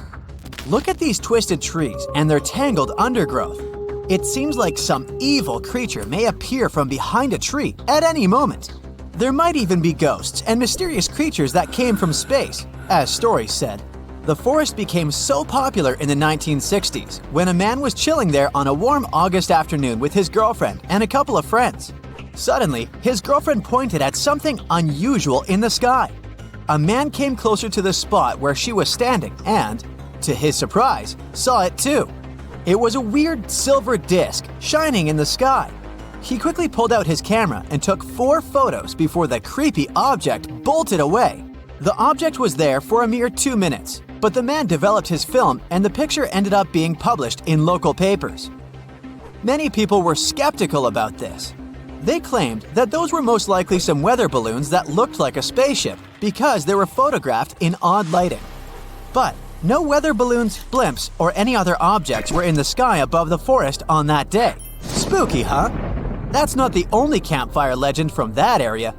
Speaker 4: Look at these twisted trees and their tangled undergrowth. It seems like some evil creature may appear from behind a tree at any moment. There might even be ghosts and mysterious creatures that came from space, as stories said. The forest became so popular in the 1960s when a man was chilling there on a warm August afternoon with his girlfriend and a couple of friends. Suddenly, his girlfriend pointed at something unusual in the sky. A man came closer to the spot where she was standing and, to his surprise, saw it too. It was a weird silver disc shining in the sky. He quickly pulled out his camera and took 4 photos before the creepy object bolted away. The object was there for a mere 2 minutes, but the man developed his film and the picture ended up being published in local papers. Many people were skeptical about this. They claimed that those were most likely some weather balloons that looked like a spaceship because they were photographed in odd lighting. But no weather balloons, blimps, or any other objects were in the sky above the forest on that day. Spooky, huh? That's not the only campfire legend from that area.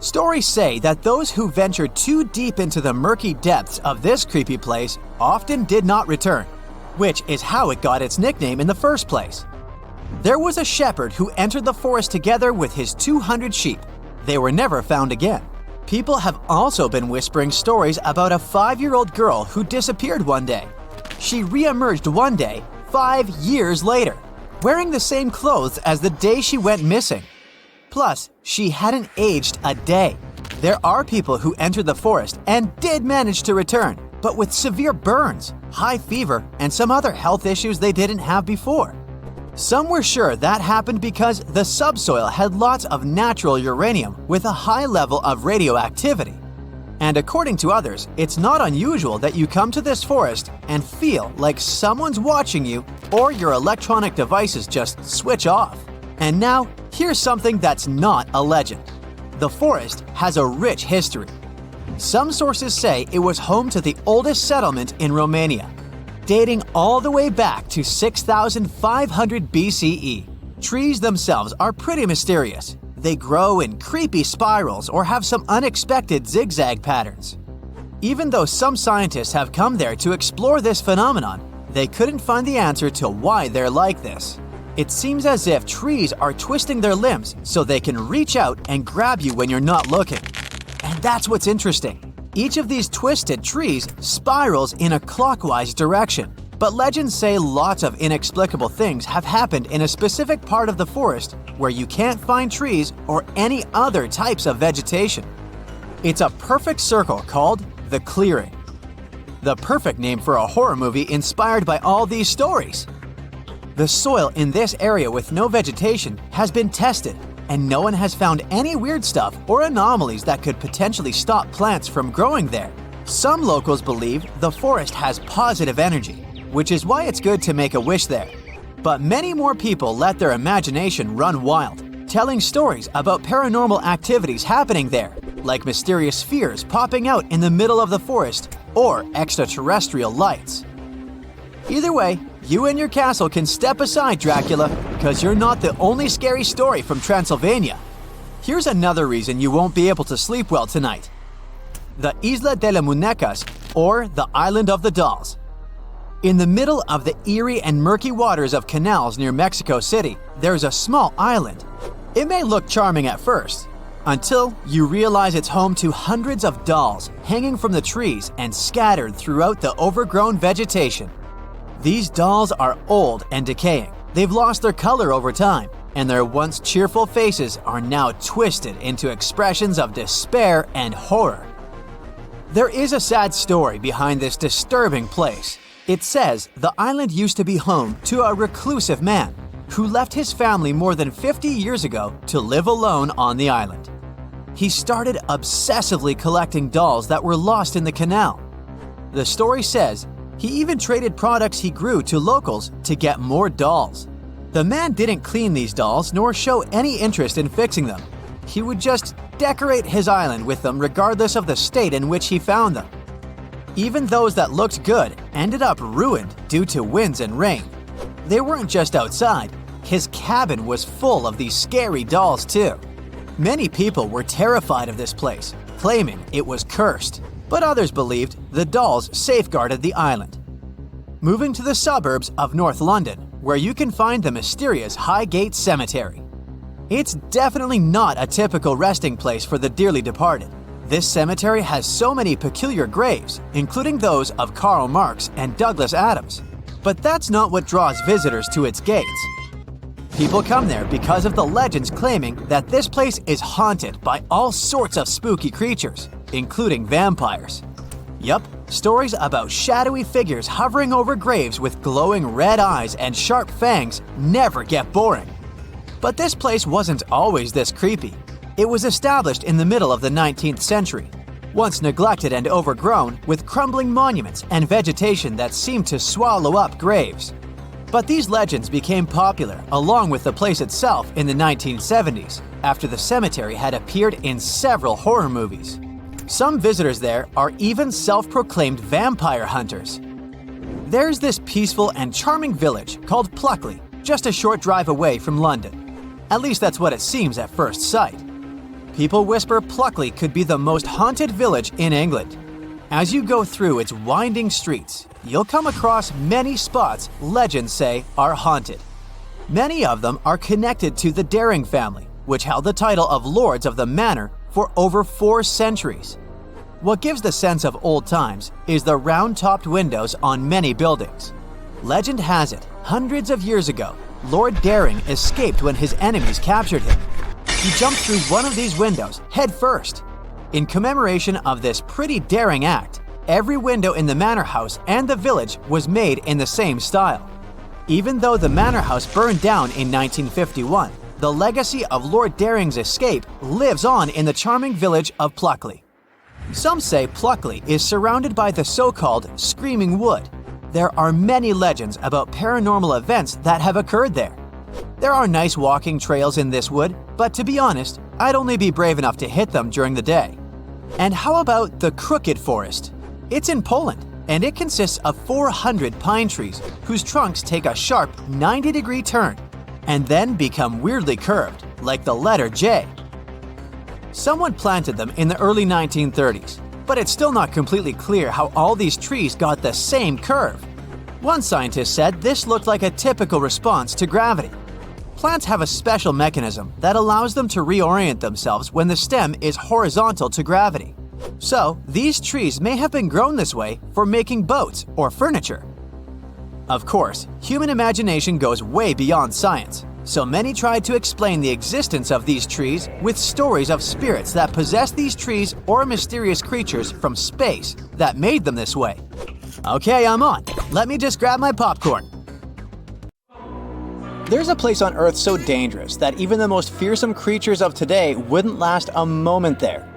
Speaker 4: Stories say that those who ventured too deep into the murky depths of this creepy place often did not return, which is how it got its nickname in the first place. There was a shepherd who entered the forest together with his 200 sheep. They were never found again. People have also been whispering stories about a 5-year-old girl who disappeared one day. She re-emerged one day, 5 years later, wearing the same clothes as the day she went missing. Plus, she hadn't aged a day. There are people who entered the forest and did manage to return, but with severe burns, high fever, and some other health issues they didn't have before. Some were sure that happened because the subsoil had lots of natural uranium with a high level of radioactivity. And according to others, it's not unusual that you come to this forest and feel like someone's watching you or your electronic devices just switch off. And now, here's something that's not a legend. The forest has a rich history. Some sources say it was home to the oldest settlement in Romania, dating all the way back to 6,500 BCE. Trees themselves are pretty mysterious. They grow in creepy spirals or have some unexpected zigzag patterns. Even though some scientists have come there to explore this phenomenon, they couldn't find the answer to why they're like this. It seems as if trees are twisting their limbs so they can reach out and grab you when you're not looking. And that's what's interesting. Each of these twisted trees spirals in a clockwise direction. But legends say lots of inexplicable things have happened in a specific part of the forest where you can't find trees or any other types of vegetation. It's a perfect circle called the clearing. The perfect name for a horror movie inspired by all these stories. The soil in this area with no vegetation has been tested, and no one has found any weird stuff or anomalies that could potentially stop plants from growing there. Some locals believe the forest has positive energy, which is why it's good to make a wish there. But many more people let their imagination run wild, telling stories about paranormal activities happening there, like mysterious spheres popping out in the middle of the forest or extraterrestrial lights. Either way, you and your castle can step aside, Dracula, because you're not the only scary story from Transylvania. Here's another reason you won't be able to sleep well tonight. The Isla de las Muñecas, or the Island of the Dolls. In the middle of the eerie and murky waters of canals near Mexico City, there's a small island. It may look charming at first, until you realize it's home to hundreds of dolls hanging from the trees and scattered throughout the overgrown vegetation. These dolls are old and decaying. They've lost their color over time, and their once cheerful faces are now twisted into expressions of despair and horror. There is a sad story behind this disturbing place. It says the island used to be home to a reclusive man who left his family more than 50 years ago to live alone on the island. He started obsessively collecting dolls that were lost in the canal. The story says he even traded products he grew to locals to get more dolls. The man didn't clean these dolls nor show any interest in fixing them. he would just decorate his island with them regardless of the state in which he found them. Even those that looked good ended up ruined due to winds and rain. They weren't just outside, his cabin was full of these scary dolls too. Many people were terrified of this place, claiming it was cursed, but others believed the dolls safeguarded the island. Moving to the suburbs of North London, where you can find the mysterious Highgate Cemetery. It's definitely not a typical resting place for the dearly departed. This cemetery has so many peculiar graves, including those of Karl Marx and Douglas Adams. But that's not what draws visitors to its gates. People come there because of the legends claiming that this place is haunted by all sorts of spooky creatures, including vampires. Yup, stories about shadowy figures hovering over graves with glowing red eyes and sharp fangs never get boring. But this place wasn't always this creepy. It was established in the middle of the 19th century, once neglected and overgrown with crumbling monuments and vegetation that seemed to swallow up graves. But these legends became popular along with the place itself in the 1970s, after the cemetery had appeared in several horror movies. Some visitors there are even self-proclaimed vampire hunters. There's this peaceful and charming village called Pluckley, just a short drive away from London. At least that's what it seems at first sight. People whisper Pluckley could be the most haunted village in England. As you go through its winding streets, you'll come across many spots legends say are haunted. Many of them are connected to the Daring family, which held the title of Lords of the Manor for over 4 centuries. What gives the sense of old times is the round-topped windows on many buildings. Legend has it, hundreds of years ago, Lord Daring escaped when his enemies captured him. He jumped through one of these windows head first. In commemoration of this pretty daring act, every window in the manor house and the village was made in the same style. Even though the manor house burned down in 1951, the legacy of Lord Daring's escape lives on in the charming village of Pluckley. Some say Pluckley is surrounded by the so-called Screaming Wood. There are many legends about paranormal events that have occurred there. There are nice walking trails in this wood, but to be honest, I'd only be brave enough to hit them during the day. And how about the Crooked Forest? It's in Poland, and it consists of 400 pine trees whose trunks take a sharp 90-degree turn and then become weirdly curved, like the letter J. Someone planted them in the early 1930s, but it's still not completely clear how all these trees got the same curve. One scientist said this looked like a typical response to gravity. Plants have a special mechanism that allows them to reorient themselves when the stem is horizontal to gravity. So, these trees may have been grown this way for making boats or furniture. Of course, human imagination goes way beyond science, so many tried to explain the existence of these trees with stories of spirits that possess these trees or mysterious creatures from space that made them this way. Okay, I'm on. Let me just grab my popcorn. There's a place on Earth so dangerous that even the most fearsome creatures of today wouldn't last a moment there.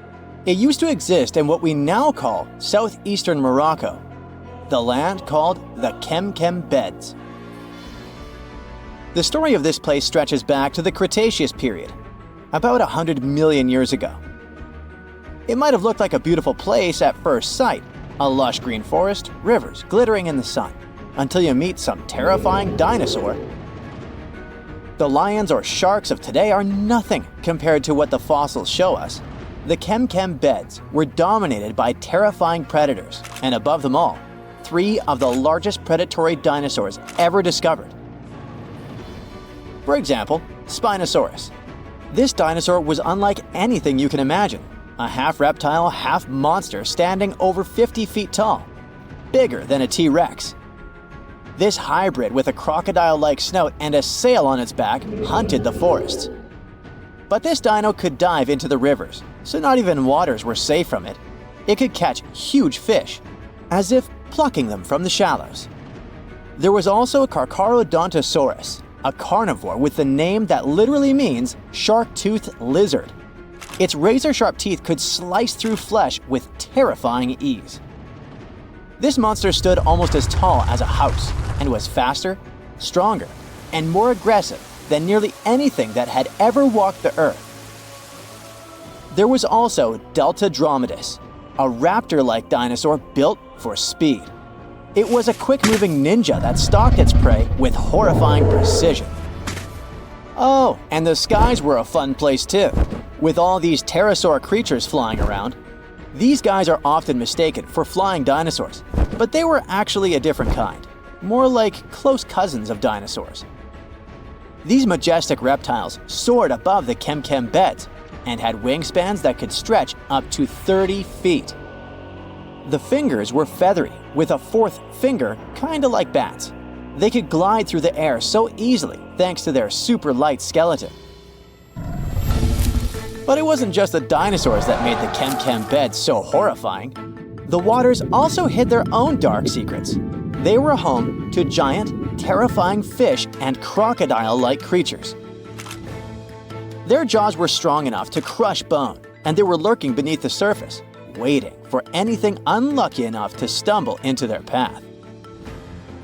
Speaker 4: It used to exist in what we now call southeastern Morocco, the land called the Chem Beds. The story of this place stretches back to the Cretaceous period, about 100 million years ago. It might have looked like a beautiful place at first sight, a lush green forest, rivers glittering in the sun, until you meet some terrifying dinosaur. The lions or sharks of today are nothing compared to what the fossils show us. The Chem Beds were dominated by terrifying predators, and above them all, 3 of the largest predatory dinosaurs ever discovered. For example, Spinosaurus. This dinosaur was unlike anything you can imagine, a half reptile, half monster standing over 50 feet tall, bigger than a T-Rex. This hybrid with a crocodile-like snout and a sail on its back hunted the forests. But this dino could dive into the rivers, so not even waters were safe from it. It could catch huge fish, as if plucking them from the shallows. There was also Carcharodontosaurus, a carnivore with the name that literally means shark-toothed lizard. Its razor-sharp teeth could slice through flesh with terrifying ease. This monster stood almost as tall as a house and was faster, stronger, and more aggressive than nearly anything that had ever walked the earth. There was also Delta Dromaeus, a raptor-like dinosaur built for speed. It was a quick-moving ninja that stalked its prey with horrifying precision. Oh, and the skies were a fun place too, with all these pterosaur creatures flying around. These guys are often mistaken for flying dinosaurs, but they were actually a different kind, more like close cousins of dinosaurs. These majestic reptiles soared above the chem beds and had wingspans that could stretch up to 30 feet. The fingers were feathery, with a fourth finger kinda like bats. They could glide through the air so easily thanks to their super light skeleton. But it wasn't just the dinosaurs that made the chem bed so horrifying. The waters also hid their own dark secrets. They were home to giant, terrifying fish and crocodile-like creatures. Their jaws were strong enough to crush bone, and they were lurking beneath the surface, waiting for anything unlucky enough to stumble into their path.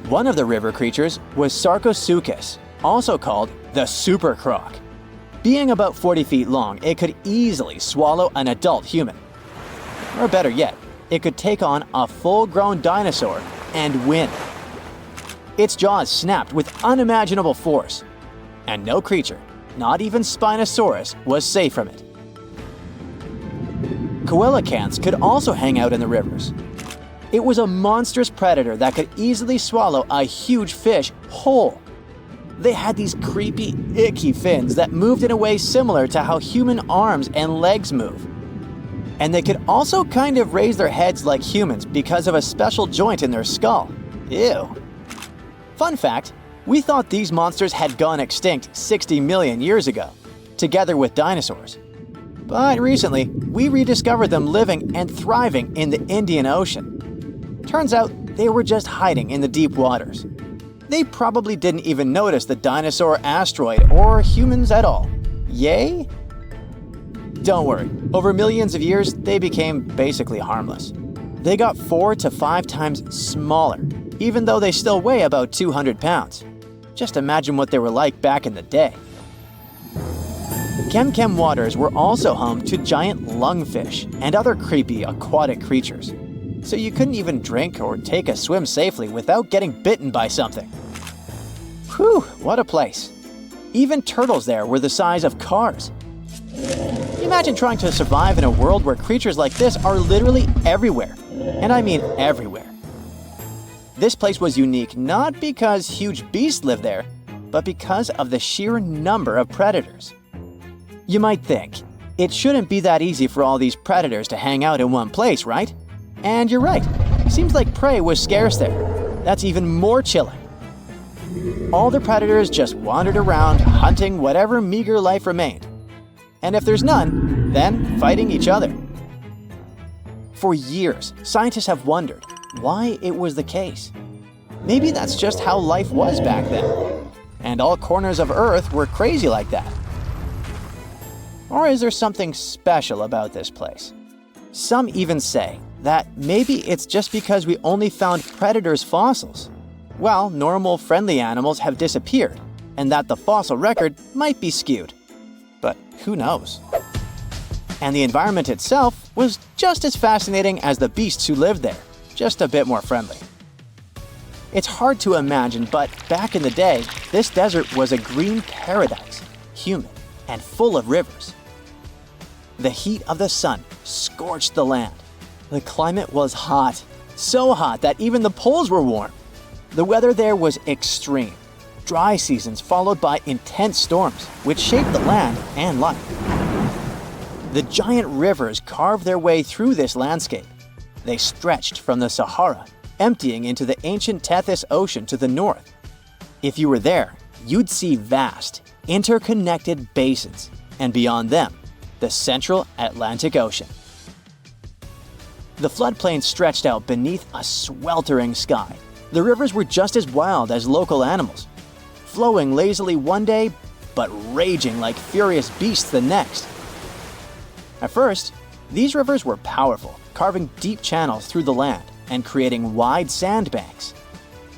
Speaker 4: One of the river creatures was Sarcosuchus, also called the super croc. Being about 40 feet long, it could easily swallow an adult human. Or better yet, it could take on a full-grown dinosaur and win. Its jaws snapped with unimaginable force, and no creature, not even Spinosaurus, was safe from it. Coelacanths could also hang out in the rivers. It was a monstrous predator that could easily swallow a huge fish whole. They had these creepy, icky fins that moved in a way similar to how human arms and legs move. And they could also kind of raise their heads like humans because of a special joint in their skull. Ew. Fun fact, we thought these monsters had gone extinct 60 million years ago, together with dinosaurs. But recently, we rediscovered them living and thriving in the Indian Ocean. Turns out they were just hiding in the deep waters. They probably didn't even notice the dinosaur asteroid or humans at all. Yay? Don't worry, over millions of years, they became basically harmless. They got 4 to 5 times smaller, even though they still weigh about 200 pounds. Just imagine what they were like back in the day. Chem waters were also home to giant lungfish and other creepy aquatic creatures. So you couldn't even drink or take a swim safely without getting bitten by something. Whew, what a place. Even turtles there were the size of cars. Imagine trying to survive in a world where creatures like this are literally everywhere. And I mean everywhere. This place was unique not because huge beasts lived there, but because of the sheer number of predators. You might think, it shouldn't be that easy for all these predators to hang out in one place, right? And you're right. Seems like prey was scarce there. That's even more chilling. All the predators just wandered around, hunting whatever meager life remained. And if there's none, then fighting each other. For years, scientists have wondered why it was the case. Maybe that's just how life was back then. And all corners of Earth were crazy like that. Or is there something special about this place? Some even say that maybe it's just because we only found predators' fossils, while normal, friendly animals have disappeared, and that the fossil record might be skewed. But who knows? And the environment itself was just as fascinating as the beasts who lived there, just a bit more friendly. It's hard to imagine, but back in the day, this desert was a green paradise, humid, and full of rivers. The heat of the sun scorched the land. The climate was hot, so hot that even the poles were warm. The weather there was extreme. Dry seasons followed by intense storms, which shaped the land and life. The giant rivers carved their way through this landscape. They stretched from the Sahara, emptying into the ancient Tethys Ocean to the north. If you were there, you'd see vast, interconnected basins, and beyond them, the central Atlantic Ocean. The floodplain stretched out beneath a sweltering sky. The rivers were just as wild as local animals, flowing lazily one day, but raging like furious beasts the next. At first, these rivers were powerful, carving deep channels through the land and creating wide sandbanks.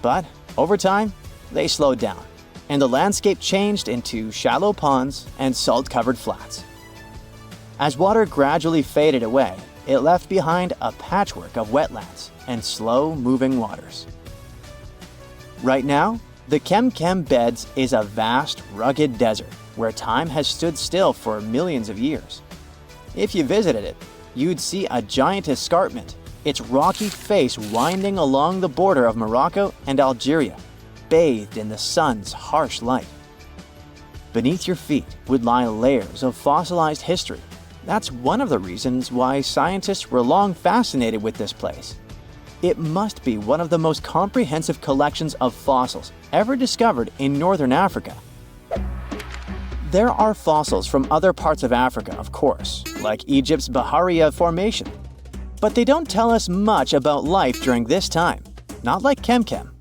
Speaker 4: But over time, they slowed down, and the landscape changed into shallow ponds and salt-covered flats. As water gradually faded away, it left behind a patchwork of wetlands and slow-moving waters. Right now, the chem beds is a vast, rugged desert where time has stood still for millions of years. If you visited it, you'd see a giant escarpment, its rocky face winding along the border of Morocco and Algeria, bathed in the sun's harsh light. Beneath your feet would lie layers of fossilized history. That's one of the reasons why scientists were long fascinated with this place. It must be one of the most comprehensive collections of fossils ever discovered in northern Africa. There are fossils from other parts of Africa, of course, like Egypt's Bahariya Formation. But they don't tell us much about life during this time, not like chem.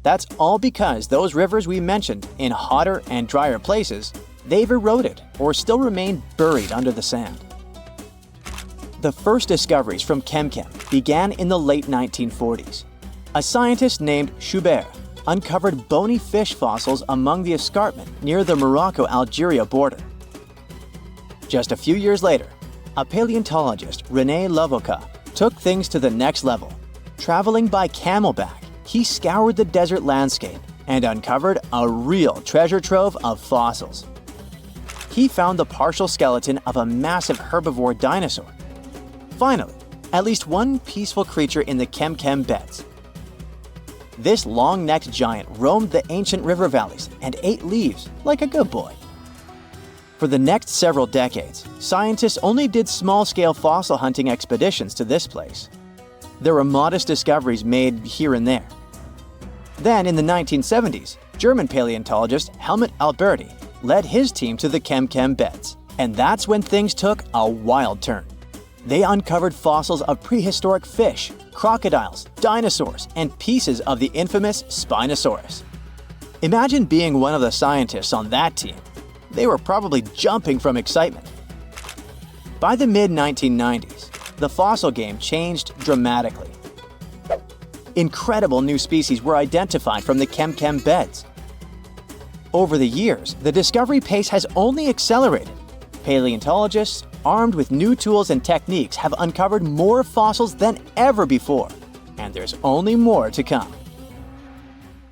Speaker 4: That's all because those rivers we mentioned in hotter and drier places, they've eroded or still remain buried under the sand. The first discoveries from chem began in the late 1940s. A scientist named Schubert uncovered bony fish fossils among the escarpment near the Morocco-Algeria border. Just a few years later, a paleontologist, René Lavoca, took things to the next level. Traveling by camelback, he scoured the desert landscape and uncovered a real treasure trove of fossils. He found the partial skeleton of a massive herbivore dinosaur. Finally, at least one peaceful creature in the chem beds. This long-necked giant roamed the ancient river valleys and ate leaves like a good boy. For the next several decades, scientists only did small-scale fossil hunting expeditions to this place. There were modest discoveries made here and there. Then, in the 1970s, German paleontologist Helmut Alberti led his team to the chem beds, and that's when things took a wild turn. They uncovered fossils of prehistoric fish, crocodiles, dinosaurs, and pieces of the infamous Spinosaurus. Imagine being one of the scientists on that team. They were probably jumping from excitement. By the mid-1990s, the fossil game changed dramatically. Incredible new species were identified from the chem beds. Over the years, the discovery pace has only accelerated. Paleontologists, armed with new tools and techniques, have uncovered more fossils than ever before, and there's only more to come.